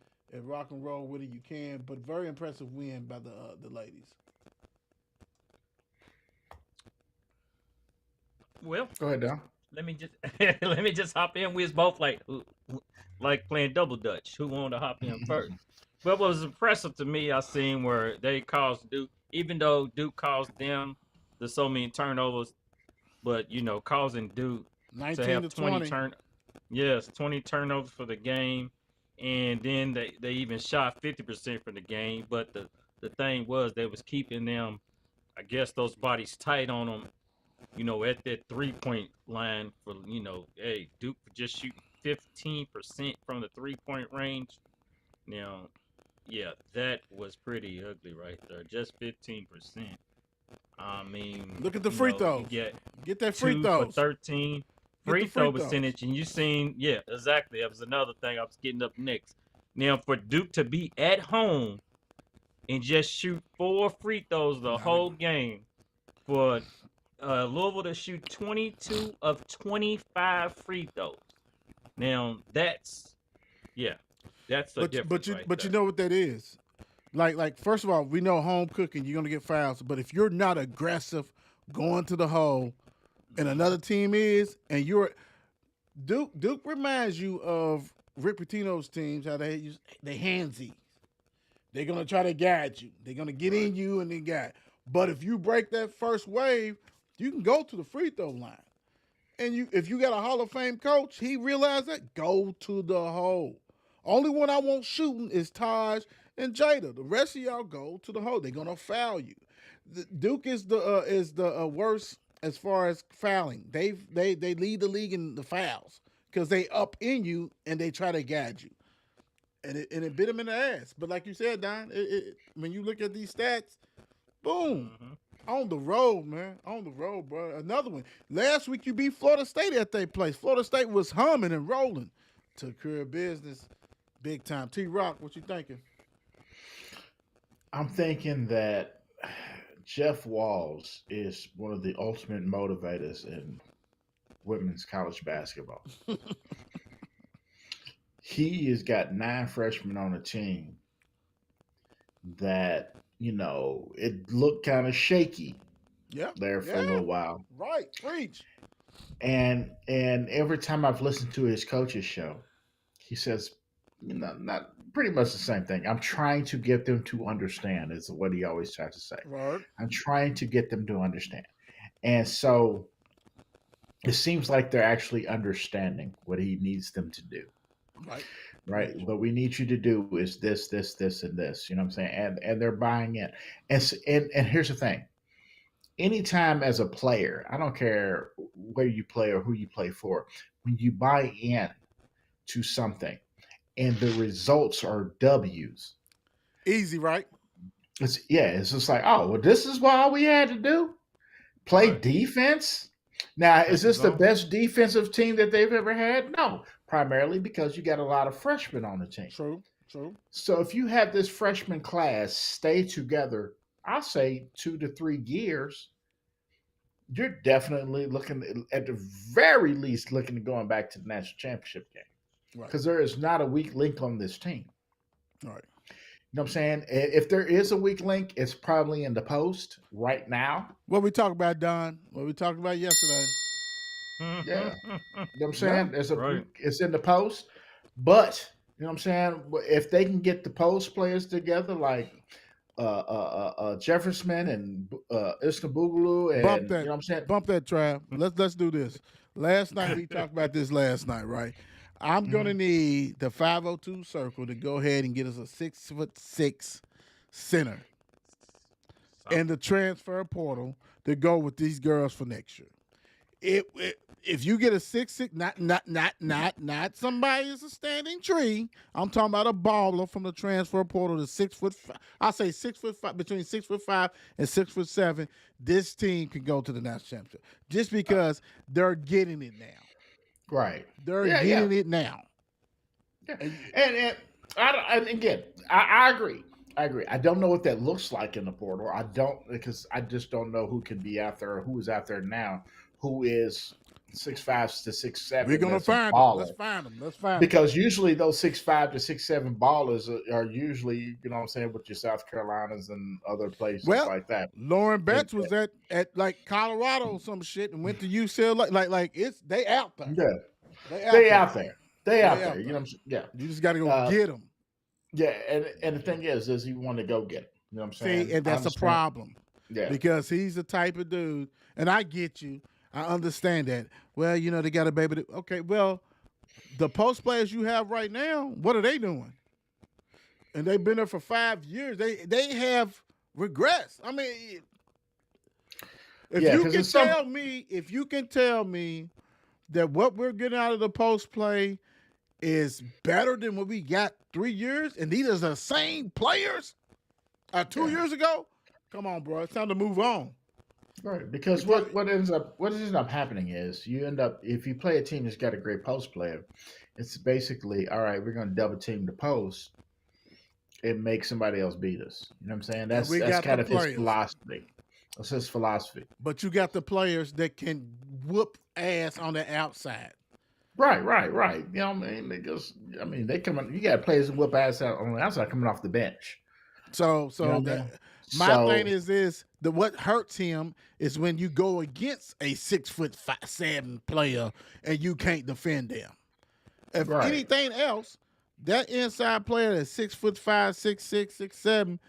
rock and roll with it, you can. But very impressive win by the ladies. Well, Go ahead, Don. let me just let me just hop in. We was both like playing double dutch. Who wanted to hop in first? What was impressive to me, I seen where they caused Duke, even though Duke caused them the so many turnovers, but causing Duke to 19 have to 20 20. 20 turnovers for the game, and then they even shot 50% for the game. But the thing was they was keeping them, I guess, those bodies tight on them, at that 3-point line for, hey, Duke just shooting 15% from the 3-point range. Now, yeah, that was pretty ugly right there. Just 15%. I mean, Look at the free throws. Get that free throws. 2 for 13 free throw percentage, and you seen, yeah, exactly. That was another thing I was getting up next. Now, for Duke to be at home and just shoot 4 free throws the whole game, for Louisville to shoot 22 of 25 free throws. Now, that's a difference. But you know what that is? Like first of all, we know home cooking, you're gonna get fouls. But if you're not aggressive going to the hole, and another team is, and you're Duke reminds you of Rick Pitino's teams, how they handsy. They're gonna try to guide you. They're gonna get in you and they guide. But if you break that first wave, you can go to the free throw line. And if you got a Hall of Fame coach, he realized that, go to the hole. Only one I won't shooting is Taj and Jada. The rest of y'all go to the hole. They're gonna foul you. Duke is the worst as far as fouling. They lead the league in the fouls because they up in you and they try to guide you. And it bit them in the ass. But like you said, Don, when you look at these stats, boom. On the road, man. On the road, bro. Another one. Last week you beat Florida State at their place. Florida State was humming and rolling. Took care of business big time. T-Rock, what you thinking? I'm thinking that Jeff Walls is one of the ultimate motivators in women's college basketball. He has got 9 freshmen on a team that, it looked kind of shaky there for a little while. Right, preach. And every time I've listened to his coach's show, he says, not pretty much the same thing. I'm trying to get them to understand, is what he always tries to say. Right. I'm trying to get them to understand. And so it seems like they're actually understanding what he needs them to do. Right. What we need you to do is this, and this. You know what I'm saying? And they're buying in. And here's the thing. Anytime as a player, I don't care where you play or who you play for, when you buy in to something and the results are W's. Easy, right? It's just like, oh, well, this is what all we had to do? Play defense? Now, is this the best defensive team that they've ever had? No, primarily because you got a lot of freshmen on the team. True. So if you have this freshman class stay together, I'll say 2 to 3 years, you're definitely looking, at the very least, looking at going back to the national championship game. Because there is not a weak link on this team. Right. You know what I'm saying? If there is a weak link, it's probably in the post right now. What we talked about, Don? What we talked about yesterday? Yeah. You know what I'm saying? It's in the post. But, you know what I'm saying? If they can get the post players together, like Jefferson and Istanbul, Bump and you that, know what I'm saying. bump that trap. Let's do this. Last night we talked about this last night, right? I'm gonna Mhm. need the 502 circle to go ahead and get us a 6'6" center and the transfer portal to go with these girls for next year. If you get a 6'6", not somebody is a standing tree. I'm talking about a baller from the transfer portal to 6'5". I'll say 6'5", between 6'5" and 6'7". This team can go to the national championship just because they're getting it now. Right. They're Yeah, yeah, getting it now. yeah. And And again, I agree. I agree. I don't know what that looks like in the portal. I don't, because I just don't know who can be out there or who is out there now who is 6'5" to 6'7". we're gonna That's a find them. Let's baller. find them. Let's find them. Because usually those 6'5" to 6'7" ballers are usually, you know what I'm saying, with your South Carolinas and other places Well, like that. Lauren And, Betts was at like Colorado or some shit and went to UCLA. Like it's they out there. yeah, They out they there. out there. They They out out there. You know there. what I'm saying? Yeah. You just got to go Uh, get them. yeah, and the thing is you want to go get him. You know what I'm saying? See, and I that's a understand. problem Yeah. because he's the type of dude, and I get you. I understand that. Well, they got a baby. Okay, well, the post players you have right now, what are they doing? And they've been there for 5 years. They have regressed. I mean, if Yeah, you because can it's some. tell me that what we're getting out of the post play is better than what we got 3 years, and these are the same players 2 Yeah. years ago. Come on, bro. It's time to move on. Right, because what ends up happening is you end up, if you play a team that's got a great post player, it's basically, all right, we're going to double team the post and make somebody else beat us. You know what I'm saying? And we That's got the kind of his players, philosophy. That's his philosophy. but you got the players that can whoop ass on the outside. Right. You know what I mean? They come in, you got players that whip ass out on the outside coming off the bench. So You know what I that mean? my thing So is that what hurts him is when you go against a 6'7" player and you can't defend them. If right, anything else, that inside player that's 6'5", 6'6", 6'7"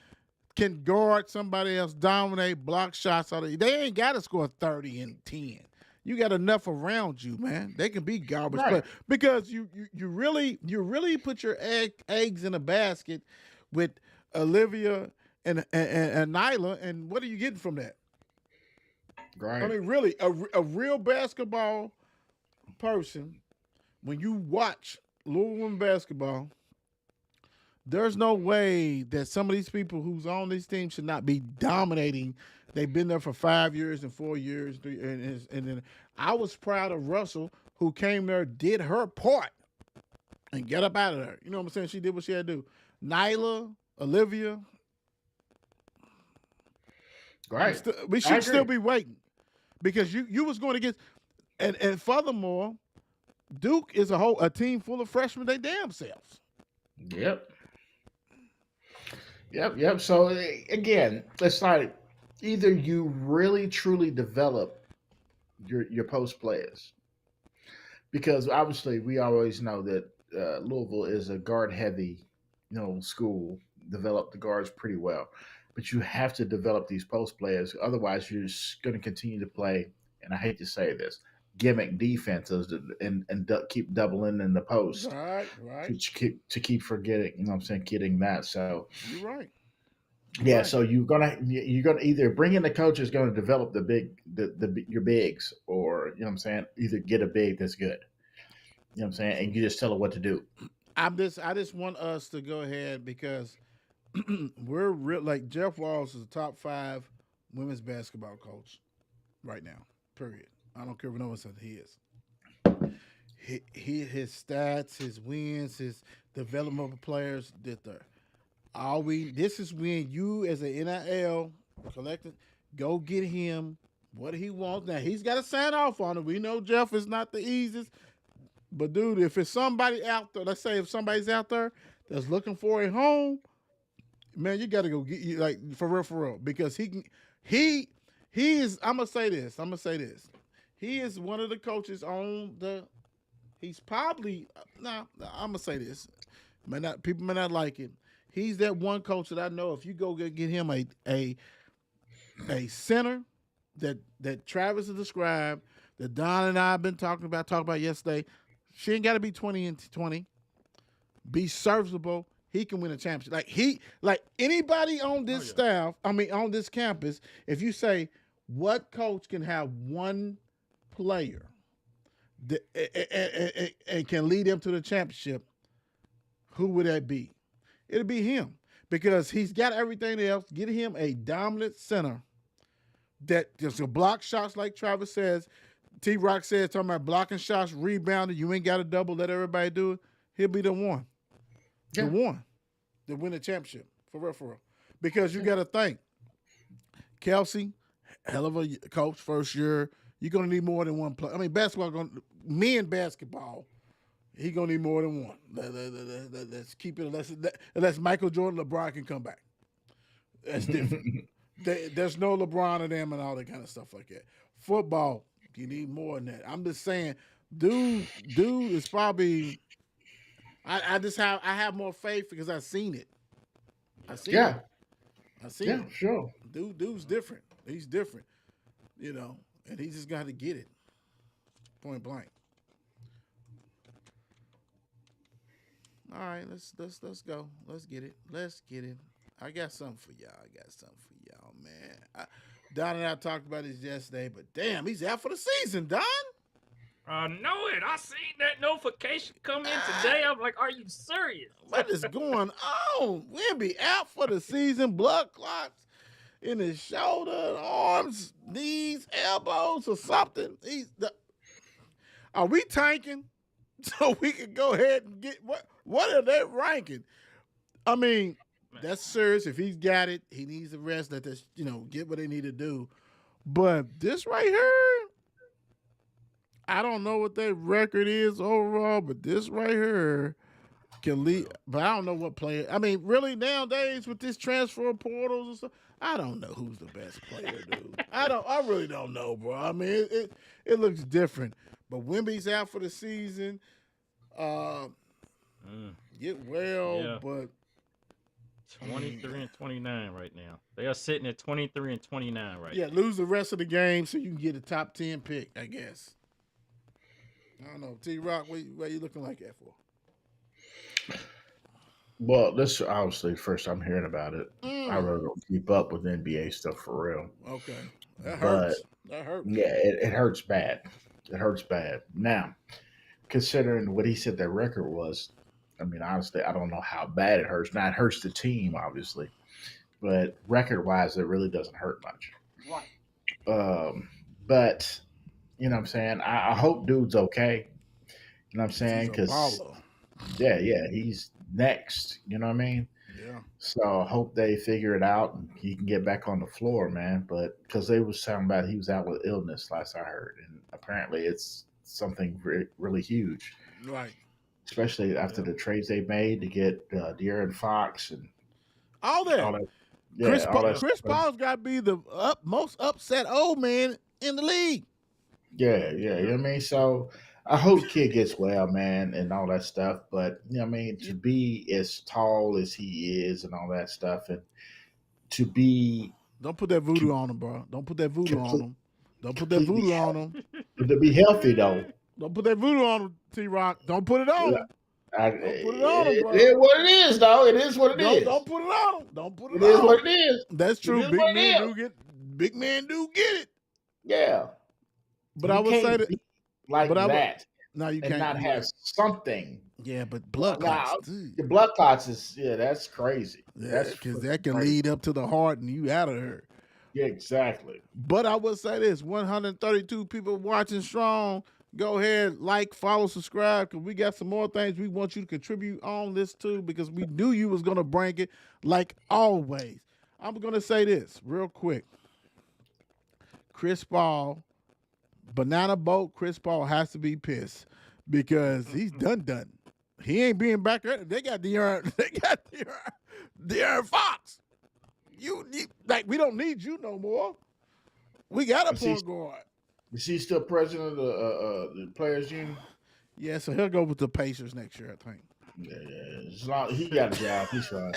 can guard somebody else, dominate, block shots. They ain't got to score 30 and 10. You got enough around you, man. They can be garbage right, players because you really put your eggs in a basket with Olivia and Nyla, and what are you getting from that? I right. mean, really, a real basketball person, when you watch Louisville basketball, there's no way that some of these people who's on these teams should not be dominating. They've been there for 5 years and 4 years, and then I was proud of Russell, who came there, did her part, and get up out of there. You know what I'm saying? She did what she had to do. Nyla, Olivia, Right. we I should still agree. be waiting because you was going to get, and furthermore, Duke is a team full of freshmen. They damn selves. Yep. Yep. So again, it's like either you really truly develop your post players, because obviously we always know that Louisville is a guard heavy, school. Develop the guards pretty well, but you have to develop these post players. Otherwise, you're just going to continue to play. And I hate to say this, gimmick defenses and keep doubling in the post Right. to keep forgetting. You know what I'm saying? Getting that. So You're right. You're yeah, right. so you're gonna either bring in the coach who's going to develop your bigs, or you know what I'm saying, either get a big that's good. You know what I'm saying, and you just tell her what to do. I just want us to go ahead because we're real. Like Jeff Walls is a top 5 women's basketball coach right now. Period. I don't care what no one says he is. His stats, his wins, his development of players did there. This is when you as an NIL collective go get him what he wants. Now he's got to sign off on it. We know Jeff is not the easiest, but dude, if it's somebody out there, let's say if somebody's out there that's looking for a home, man, you got to go get you like for real, because he can. He is. I'm gonna say this. He is one of the coaches on the. He's probably I'm gonna say this. People may not like it. He's that one coach that I know. If you go get him a center that Travis has described, that Don and I have been talking about yesterday. She ain't got to be 20 and 20. Be serviceable. He can win a championship. Like anybody on this staff, on this campus, if you say what coach can have one player and can lead them to the championship, who would that be? It'll be him because he's got everything else. Get him a dominant center that just will block shots like Travis says. T-Rock says, talking about blocking shots, rebounding. You ain't got to double. Let everybody do it. He'll be the one. Yeah. The one to win the championship. For real. Because you got to think, Kelsey, hell of a coach, first year. You're going to need more than one player. Men basketball, he's going to need more than one. Let's keep it. Unless Michael Jordan, LeBron can come back. That's different. There's no LeBron in them and all that kind of stuff like that. Football, you need more than that. I'm just saying, dude is probably. I have more faith because I've seen it. I've seen it. Yeah, sure. Dude's different. He's different, and he just got to get it. Point blank. All right, let's go. Let's get it. I got something for y'all, man. Don and I talked about this yesterday, but damn, he's out for the season, Don. I know it. I seen that notification come in today. I'm like, are you serious? What is going on? We'll be out for the season. Blood clots in his shoulder, arms, knees, elbows, or something. Are we tanking so we can go ahead and get what are they ranking? I mean, that's serious. If he's got it, he needs the rest. Get what they need to do. But this right here, I don't know what their record is overall, but this right here can lead. But I don't know what player. I mean, really nowadays with this transfer portals and stuff, I don't know who's the best player, dude. I really don't know, bro. I mean, it looks different. But Wemby's out for the season. Get well, yeah. But 23 and 29 right now. They are sitting at 23 and 29 right now. Yeah, lose the rest of the game so you can get a top 10 pick, I guess. I don't know. T-Rock, what you looking like that for? Well, this obviously first I'm hearing about it. I really don't keep up with NBA stuff for real. Okay. That hurts. Yeah, it hurts bad. It hurts bad. Now, considering what he said their record was, I mean, honestly, I don't know how bad it hurts. Now, it hurts the team, obviously. But record-wise, it really doesn't hurt much. Right. But, you know what I'm saying? I hope dude's okay. You know what I'm saying? Because, yeah, he's next. You know what I mean? Yeah. So I hope they figure it out and he can get back on the floor, man. But because they was talking about he was out with illness last I heard. And apparently it's something really huge. Right. Especially after the trades they made to get De'Aaron Fox and all that. Yeah, Chris Paul's got to be the most upset old man in the league. Yeah. You know what I mean? So I hope kid gets well, man, and all that stuff. But, you know what I mean? To be as tall as he is and all that stuff, and to be... Don't put that voodoo on him, bro. Don't put that voodoo on him. Don't put that voodoo on him. To be healthy, though. Don't put that voodoo on him, T-Rock. Don't put it on him. Don't put it on him, bro. It is what it is, though. It is what it is. Don't put it on him. Don't put it on him. It is what it is. That's true. Big man do get it. Yeah. But I would say that like that. No, you can't. And not have something. Yeah, but blood clots. The blood clots is that's crazy. Yeah, because that can lead up to the heart and you out of her. Yeah, exactly. But I would say this: 132 people watching strong. Go ahead, like, follow, subscribe, because we got some more things we want you to contribute on this too, because we knew you was going to bring it like always. I'm going to say this real quick. Chris Paul, banana boat, Chris Paul has to be pissed because he's done. He ain't being back there. They got De'Aaron Fox. We don't need you no more. We got a point guard. Is he still president of the Players Union? Yeah, so he'll go with the Pacers next year, I think. As long he got a job, he's fine.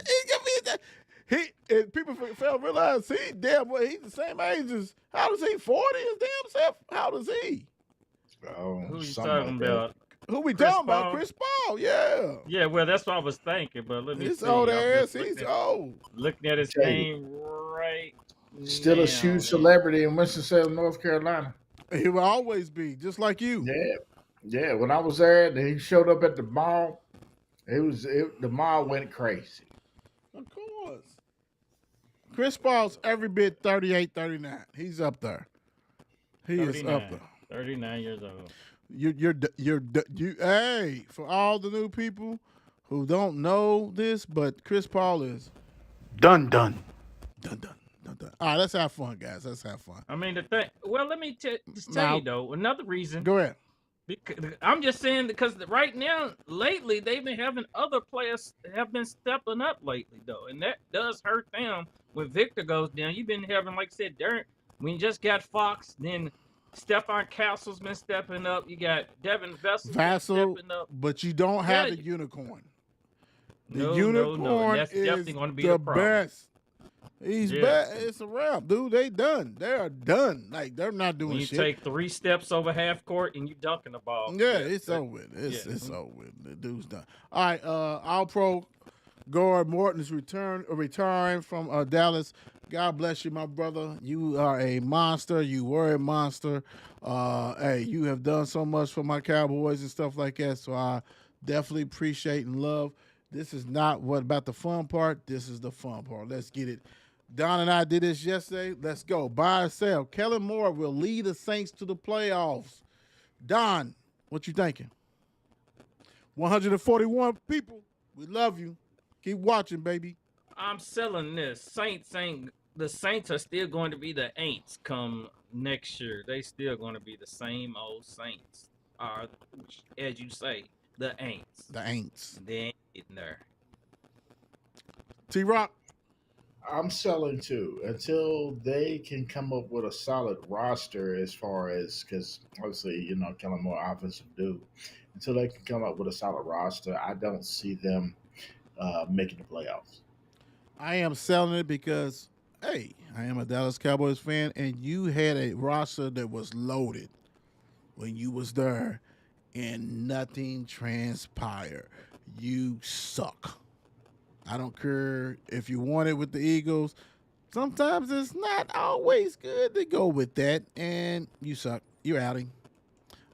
And people fail to realize he damn well he's the same age as how old is he? 40 his damn self? How old is he? Oh, Who you something talking like that. about? Who we Chris talking about? Paul? Chris Paul, yeah. Yeah, well, that's what I was thinking, but let me His see. old I'm ass, just he's old. looking at his Tell you. name right Still a now. huge celebrity in Winston-Salem, North Carolina. He will always be, just like you. Yeah, yeah. When I was there, he showed up at the mall. The mall went crazy. Of course. Chris Paul's every bit 38, 39. He's up there. He is up there. 39 years old. Hey, for all the new people who don't know this, but Chris Paul is done. Done. All right, let's have fun, guys. Let's have fun. I mean, the thing. Well, let me just tell you though. Another reason. Go ahead. Because, I'm just saying because right now, lately, they've been having other players have been stepping up lately though, and that does hurt them. When Victor goes down, you've been having, like I said, Derek. We just got Fox, then Stephon Castle's been stepping up. You got Devin Vassell stepping up, but you don't have the unicorn. The unicorn no. That's is definitely going to be the the problem. best. He's bad. It's a wrap, dude. They done. They are done. Like they're not doing when you shit. take 3 steps over half court and you dunking the ball. Yeah, it's over with. It's over with. The dude's done. All right, All Pro guard Morton is retiring from Dallas. God bless you, my brother. You are a monster. You were a monster. Hey, you have done so much for my Cowboys and stuff like that. So I definitely appreciate and love. This is not what about the fun part. This is the fun part. Let's get it. Don and I did this yesterday. Let's go. Buy or sell. Kellen Moore will lead the Saints to the playoffs. Don, what you thinking? 141 people. We love you. Keep watching, baby. I'm selling this. The Saints are still going to be the Aints come next year. They still going to be the same old Saints. Or, as you say, the Aints. The Aints. They ain't getting there. T-Rock. I'm selling too until they can come up with a solid roster as far as because obviously Kellen Moore offensive dude. Until they can come up with a solid roster, I don't see them making the playoffs. I am selling it because, hey, I am a Dallas Cowboys fan, and you had a roster that was loaded when you was there, and nothing transpired. You suck. I don't care if you want it with the Eagles. Sometimes it's not always good to go with that, and you suck. You're outing.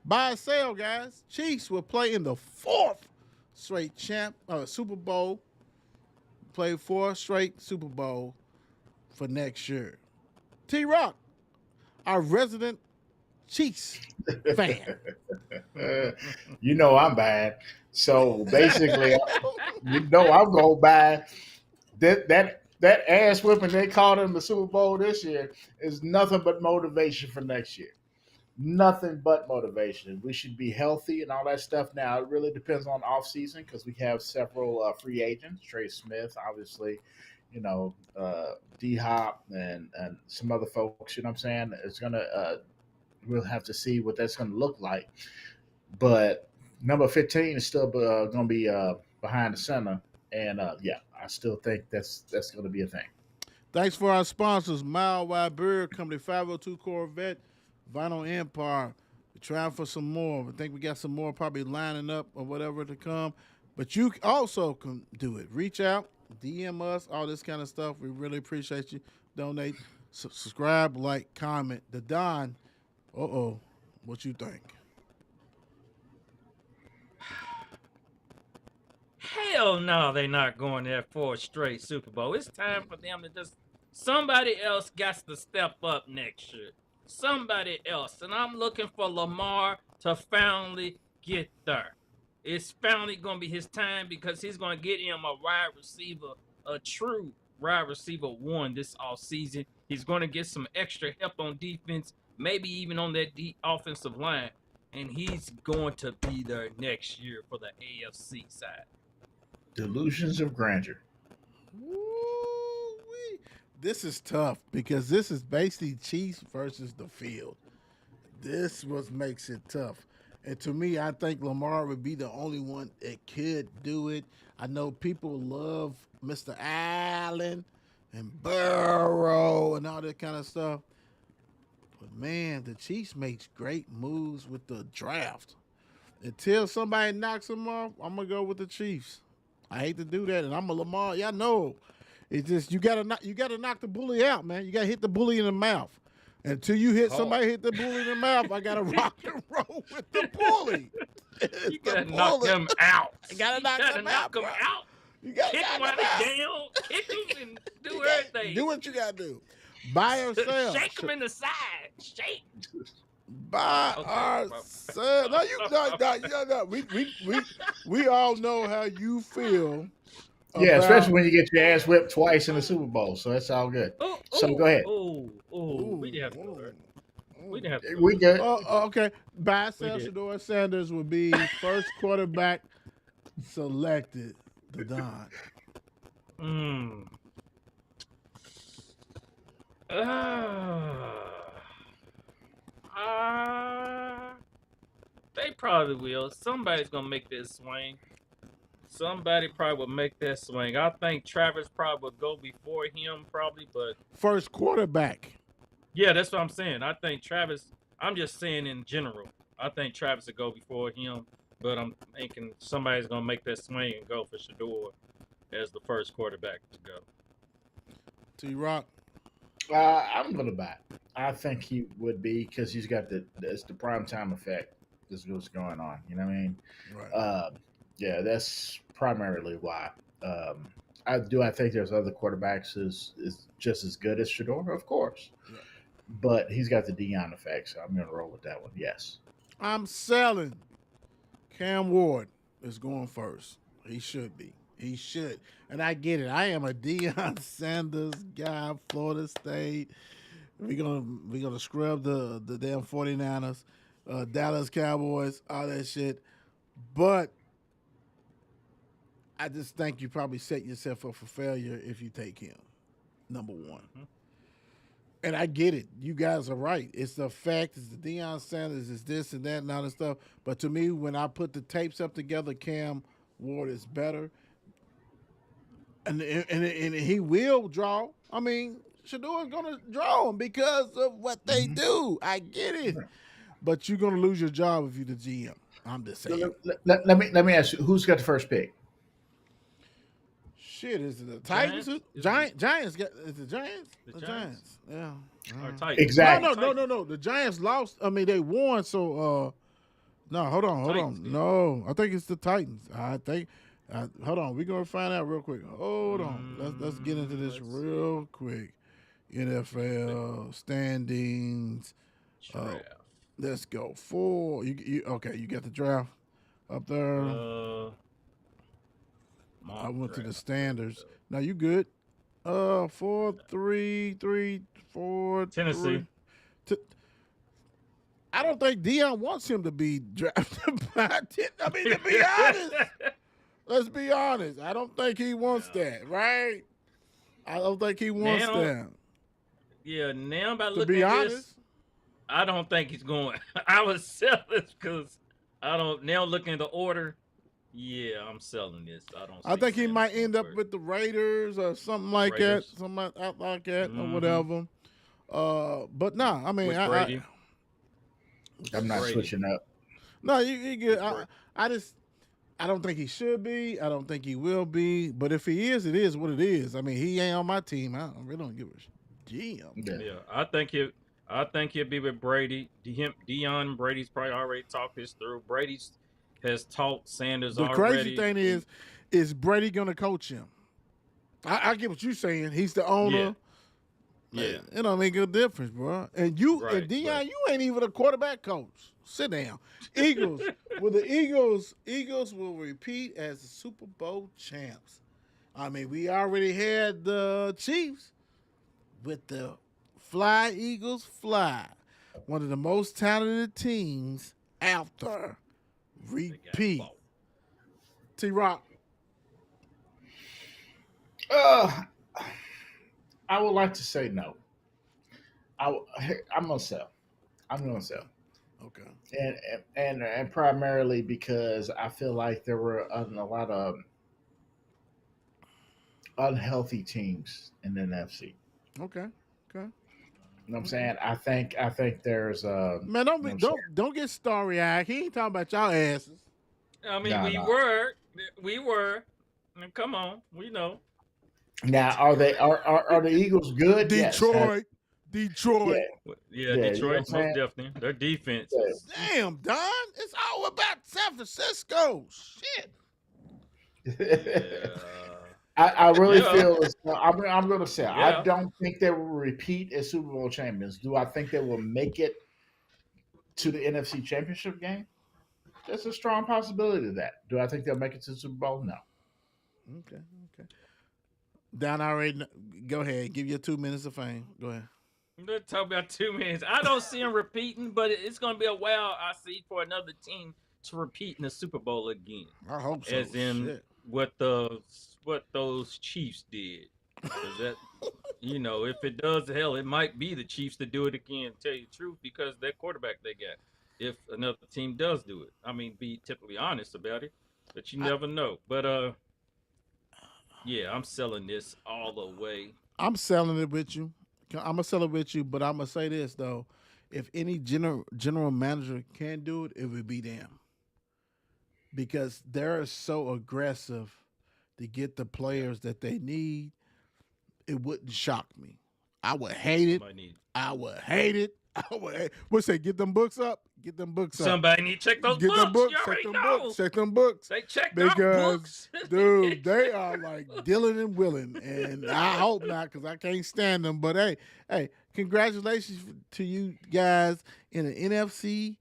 Buy or sell, guys. Chiefs will play in the 4th straight Super Bowl. Play 4 straight Super Bowl for next year. T-Rock, our resident Chiefs fan. I'm bad. So basically, I'm going to buy that ass whipping they called in the Super Bowl this year is nothing but motivation for next year. Nothing but motivation. We should be healthy and all that stuff. Now, it really depends on off season because we have several free agents. Trey Smith, obviously, D-Hop and some other folks, you know what I'm saying? It's going to we'll have to see what that's going to look like. But number 15 is still going to be behind the center. And, I still think that's going to be a thing. Thanks for our sponsors, Mile Wide Bird Company, 502 Corvette, Vinyl Empire. We're trying for some more. I think we got some more probably lining up or whatever to come. But you also can do it. Reach out, DM us, all this kind of stuff. We really appreciate you. Donate, subscribe, like, comment. The Don, what you think? Hell no, they're not going there for a straight Super Bowl. It's time for them to just somebody else got to step up next year. Somebody else. And I'm looking for Lamar to finally get there. It's finally going to be his time because he's going to get him a wide receiver, a true wide receiver 1 this offseason. He's going to get some extra help on defense, maybe even on that offensive line. And he's going to be there next year for the AFC side. Delusions of grandeur. Woo-wee. This is tough because this is basically Chiefs versus the field. This what makes it tough. And to me, I think Lamar would be the only one that could do it. I know people love Mr. Allen and Burrow and all that kind of stuff. But man, the Chiefs makes great moves with the draft. Until somebody knocks them off, I'm gonna go with the Chiefs. I hate to do that, and I'm a Lamar. Y'all know, it's just you gotta knock the bully out, man. You gotta hit the bully in the mouth. Until you hit somebody hit the bully in the mouth, I gotta rock and roll with the bully. You gotta knock them out. You gotta knock them out, them bro. out. You gotta Kick knock them out them out. down. Kick them and do everything. Do what you gotta do. By ourselves. Shake them in the side. Shake. By ourselves. No. We all know how you feel. Yeah, especially when you get your ass whipped twice in the Super Bowl. So that's all good. So go ahead. We didn't have to go there. We didn't have to. We good. Okay. By Shador Sanders would be first quarterback selected. The Don. They probably will. Somebody's gonna make this swing. Somebody probably will make that swing. I think Travis probably will go before him, probably, but first quarterback. Yeah, that's what I'm saying. I think Travis. I'm just saying in general. I think Travis will go before him, but I'm thinking somebody's gonna make that swing and go for Shador as the first quarterback to go. T-Rock. I'm gonna buy. I think he would be because he's got it's the prime time effect. This is what's going on. You know what I mean? Right. Yeah, that's primarily why. I think there's other quarterbacks is just as good as Shador, of course. Yeah. But he's got the Deion effect, so I'm gonna roll with that one. Yes. I'm selling. Cam Ward is going first. He should be. He should. And I get it. I am a Deion Sanders guy, Florida State. We're gonna scrub the damn 49ers, Dallas Cowboys, all that shit. But I just think you probably set yourself up for failure if you take him, number one. Mm-hmm. And I get it. You guys are right. It's the fact. It's the Deion Sanders. It's this and that and all that stuff. But to me, when I put the tapes up together, Cam Ward is better. And he will draw. I mean, Shador is going to draw him because of what they do. I get it. But you're going to lose your job if you're the GM. I'm just saying. Let me ask you, who's got the first pick? Shit, is it the Titans? Giants got is the Giants? The Giants. Yeah. Exactly. No. The Giants lost. I mean, they won. So, no, hold on. No, I think it's the Titans. I think. Hold on, we're gonna find out real quick. Hold on, let's get into this real quick. NFL standings. Let's go. Okay, you got the draft up there. I went to the standards. Now you good? 4, 3, 3, 4. Tennessee. I don't think Deion wants him to be drafted by. I mean, to be honest. Let's be honest. I don't think he wants that, right? I don't think he wants that. Yeah, now by looking at this, I don't think he's going. I was selling this because I don't. Now looking at the order, yeah, I'm selling this. I think he might end up with the Raiders or something like that, something like that, or whatever. But no, I mean, I'm not switching up. No, you good. I don't think he should be. I don't think he will be. But if he is, it is what it is. I mean, he ain't on my team. I really don't give a GM. Yeah, I think he'll be with Brady. Deion Brady's probably already talked this through. Brady has taught Sanders already. The crazy thing is Brady going to coach him? I get what you're saying. He's the owner. Yeah. It don't make a difference, bro. And and Deion, you ain't even a quarterback coach. Sit down. Eagles. Well, the Eagles will repeat as the Super Bowl champs. I mean, we already had the Chiefs with the Fly Eagles Fly. One of the most talented teams out there. Repeat. T-Rock. I would like to say no. I'm going to sell. Okay. and primarily because I feel like there were a lot of unhealthy teams in the NFC. Okay. Okay. You know what I'm Okay. saying? I think there's Man, you know what I'm saying? don't get starry eyed. He ain't talking about y'all asses. I mean, Nah, we nah. were, we were. I mean, come on, we know. Now, are the Eagles good? Yes. Detroit. Yeah, Detroit. Yeah, yeah. You know what Detroit, I'm most saying? definitely. Their defense Yeah. is. Damn, Don. It's all about San Francisco. Shit. Yeah. I really Yeah. feel I'm going to say I Yeah. don't think they will repeat as Super Bowl champions. Do I think they will make it to the NFC Championship game? There's a strong possibility of that. Do I think they'll make it to the Super Bowl? No. Okay. Okay. Don already. Go ahead. Give your 2 minutes of fame. Go ahead. Let's talk about 2 minutes. I don't see him repeating, but it's going to be a while, I see, for another team to repeat in the Super Bowl again. I hope so. As in Shit. what those Chiefs did. Because that, if it does, hell, it might be the Chiefs to do it again, tell you the truth, because that quarterback they got. If another team does do it. I mean, be typically honest about it, but you I, never know. But, yeah, I'm selling this all the way. I'm selling it with you. I'm gonna sell it with you, but I'm gonna say this though: if any general manager can do it, it would be them because they're so aggressive to get the Yeah, players that they need. It wouldn't shock me. I would hate it. somebody need I would hate it. I would. What's that? Get them books up. Get them books up. somebody need to check those Get them books. You books. Check already them know. books. Check them books. They checked our Because, books. dude, they are like Dylan and Willing, and I hope not because I can't stand them. But hey, congratulations to you guys in the NFC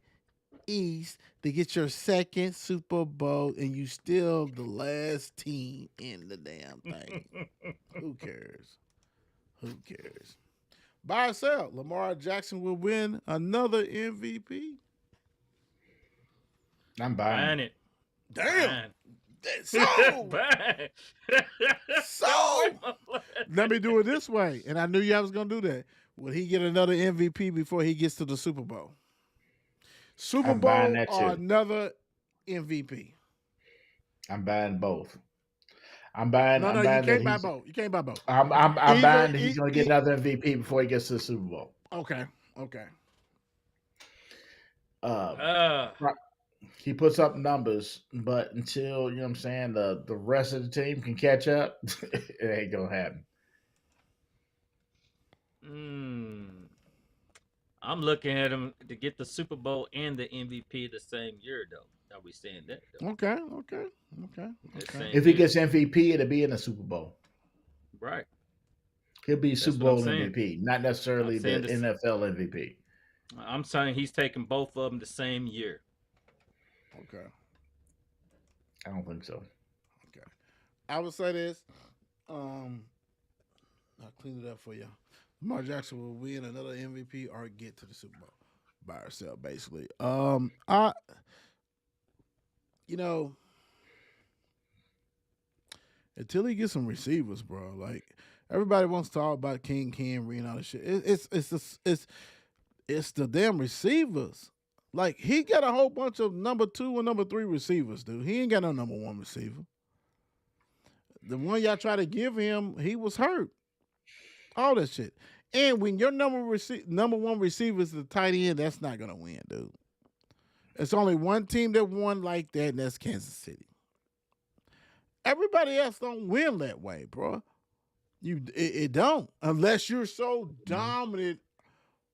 East to get your second Super Bowl, and you still the last team in the damn thing. Who cares? Who cares? Buy or sell, Lamar Jackson will win another MVP. I'm buying. Buying it. Damn. Buying. So, Buying. so let me do it this way. And I knew y'all was gonna do that. Will he get another MVP before he gets to the Super Bowl? Super I'm buying Bowl that or too. another MVP? I'm buying both. I'm buying. No, I'm no, you buying that can't buy he's. both. You can't buy both. I'm Either buying that he's going to get another MVP before he gets to the Super Bowl. okay, okay. Uh, uh, he puts up numbers, but until you know what I'm saying, the rest of the team can catch up, it ain't gonna happen. mm, I'm looking at him to get the Super Bowl and the MVP the same year, though. Are we saying that, though? Okay, okay, okay, The okay. same If he year. gets MVP, it'll be in the Super Bowl. Right. He'll be That's Super what I'm Bowl saying. MVP, not I'm necessarily saying the this. NFL MVP. I'm saying he's taking both of them the same year. Okay. I don't think so. Okay. I would say this. Um, I'll clean it up for you. Lamar Jackson will win another MVP or get to the Super Bowl by herself, basically. You know, until he gets some receivers, bro. Like everybody wants to talk about King Henry and all this shit. It's the damn receivers. Like he got a whole bunch of number 2 and number 3 receivers, dude. He ain't got no number 1 receiver. The one y'all try to give him, he was hurt. All that shit. And when your number 1 receiver is the tight end, that's not gonna win, dude. It's only one team that won like that, and that's Kansas City. Everybody else don't win that way, bro. It don't unless you're so dominant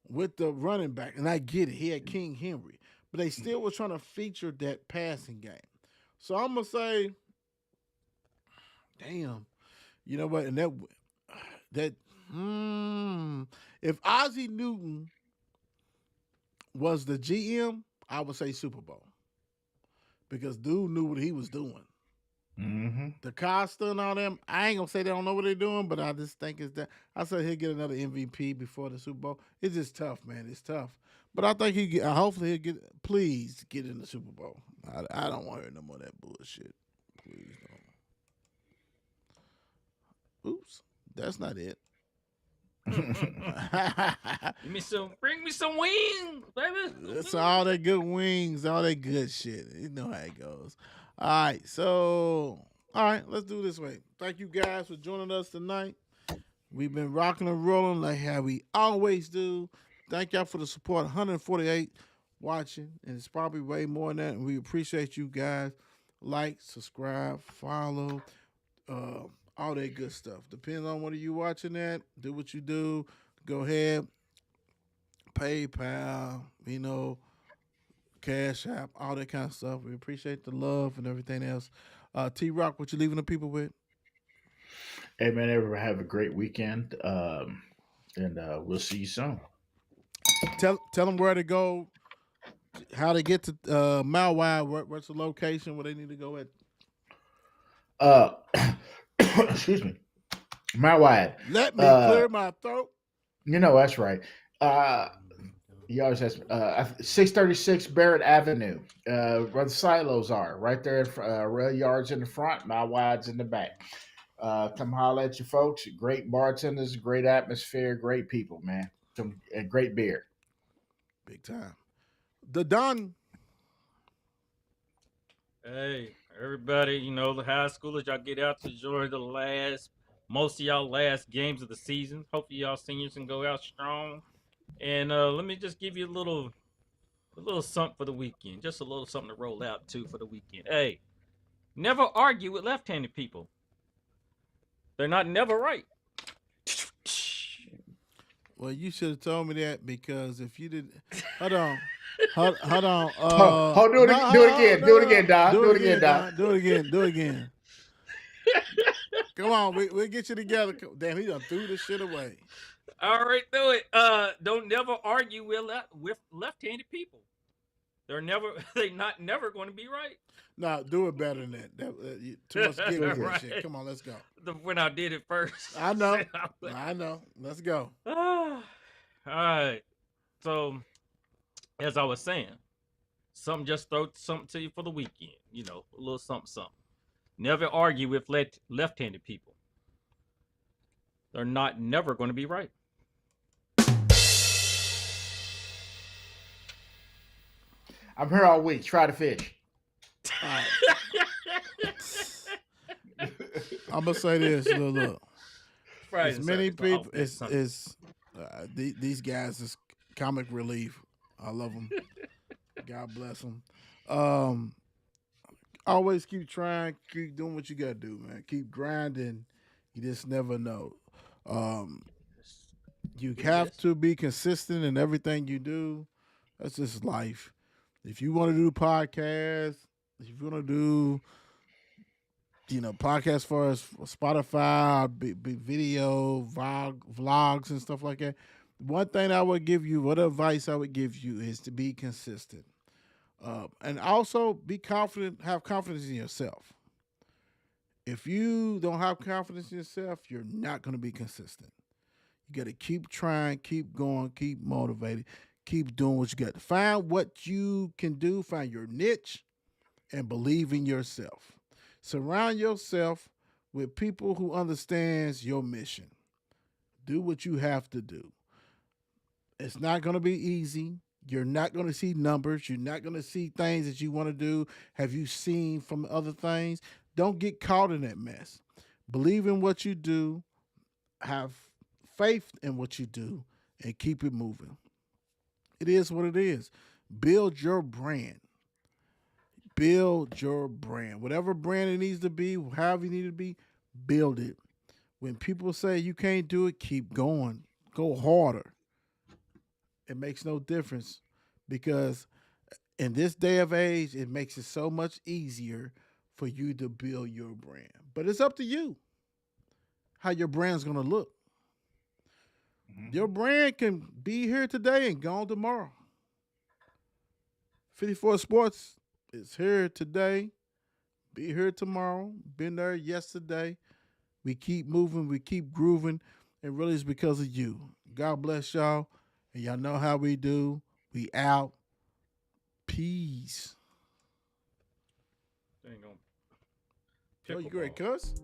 with the running back. And I get it. He had King Henry, but they still were trying to feature that passing game. So I'm gonna say, damn, you know what? And that if Ozzie Newton was the GM, I would say Super Bowl because dude knew what he was doing. Mm-hmm. The Costa and all them, I ain't gonna say they don't know what they're doing, but I just think it's that. I said he'll get another MVP before the Super Bowl. It's just tough, man. It's tough, but I think hopefully he'll get. Please get in the Super Bowl. I don't want to hear no more of that bullshit. Please don't. Oops, that's not it. Bring me some wings, baby. That's all that good wings, all that good shit. You know how it goes. All right, so let's do it this way. Thank you guys for joining us tonight. We've been rocking and rolling like how we always do. Thank y'all for the support. 148 watching, and it's probably way more than that. And we appreciate you guys. Like, subscribe, follow, uh, all that good stuff. Depends on what are you watching at. Do what you do. Go ahead. PayPal, Cash App, all that kind of stuff. We appreciate the love and everything else. T Rock, what you leaving the people with? Hey man, everyone have a great weekend, and we'll see you soon. Tell them where to go, how to get to Mile Wide. What's the location where they need to go at? Uh, excuse me, my wide. Let me clear my throat. That's right. You always ask me. 636 Barrett Avenue, where the silos are, right there. Rail yards in the front, mile wides in the back. Come holler at you folks. Great bartenders, great atmosphere, great people, man. And great beer. Big time. The Don. Hey, everybody, the high schoolers, y'all get out to enjoy most of y'all last games of the season. Hopefully y'all seniors can go out strong. And let me just give you a little something for the weekend. Just a little something to roll out to for the weekend. Hey, never argue with left-handed people. They're not never right. Well, you should have told me that, because if you didn't, hold on. Do it again, Doc. Do it again, Doc. Do it again. Come on, we'll get you together. Damn, he done threw this shit away. All right, do it. Don't never argue with left-handed people. They're not never going to be right. No, do it better than that. Too much giving right. shit. Come on, let's go. When I did it first. I know. Let's go. All right. So, as I was saying, just throw something to you for the weekend. A little something. Never argue with left-handed people. They're not never going to be right. I'm here all week. Try to fish. I'm gonna say this. Look. As many people, these guys is comic relief. I love them. God bless them. Always keep trying, keep doing what you gotta do, man. Keep grinding. You just never know. You have to be consistent in everything you do. That's just life. If you want to do podcasts, if you want to do, podcasts for Spotify, be video, vlogs, and stuff like that. One thing I would give you, what advice I would give you, is to be consistent. And also be confident, have confidence in yourself. If you don't have confidence in yourself, you're not going to be consistent. You got to keep trying, keep going, keep motivated, keep doing what you got to. Find what you can do, find your niche, and believe in yourself. Surround yourself with people who understands your mission. Do what you have to do. It's not going to be easy. You're not going to see numbers. You're not going to see things that you want to do. Have you seen from other things? Don't get caught in that mess. Believe in what you do. Have faith in what you do, and keep it moving. It is what it is. Build your brand. Build your brand. Whatever brand it needs to be, however you need to be, build it. When people say you can't do it, keep going. Go harder. It makes no difference, because in this day of age, it makes it so much easier for you to build your brand. But it's up to you how your brand's going to look. Mm-hmm. Your brand can be here today and gone tomorrow. 54 Sports is here today, be here tomorrow, been there yesterday. We keep moving, we keep grooving, and really it's because of you. God bless y'all, and y'all know how we do. We out. Peace. There you go. Oh, you great, cuss?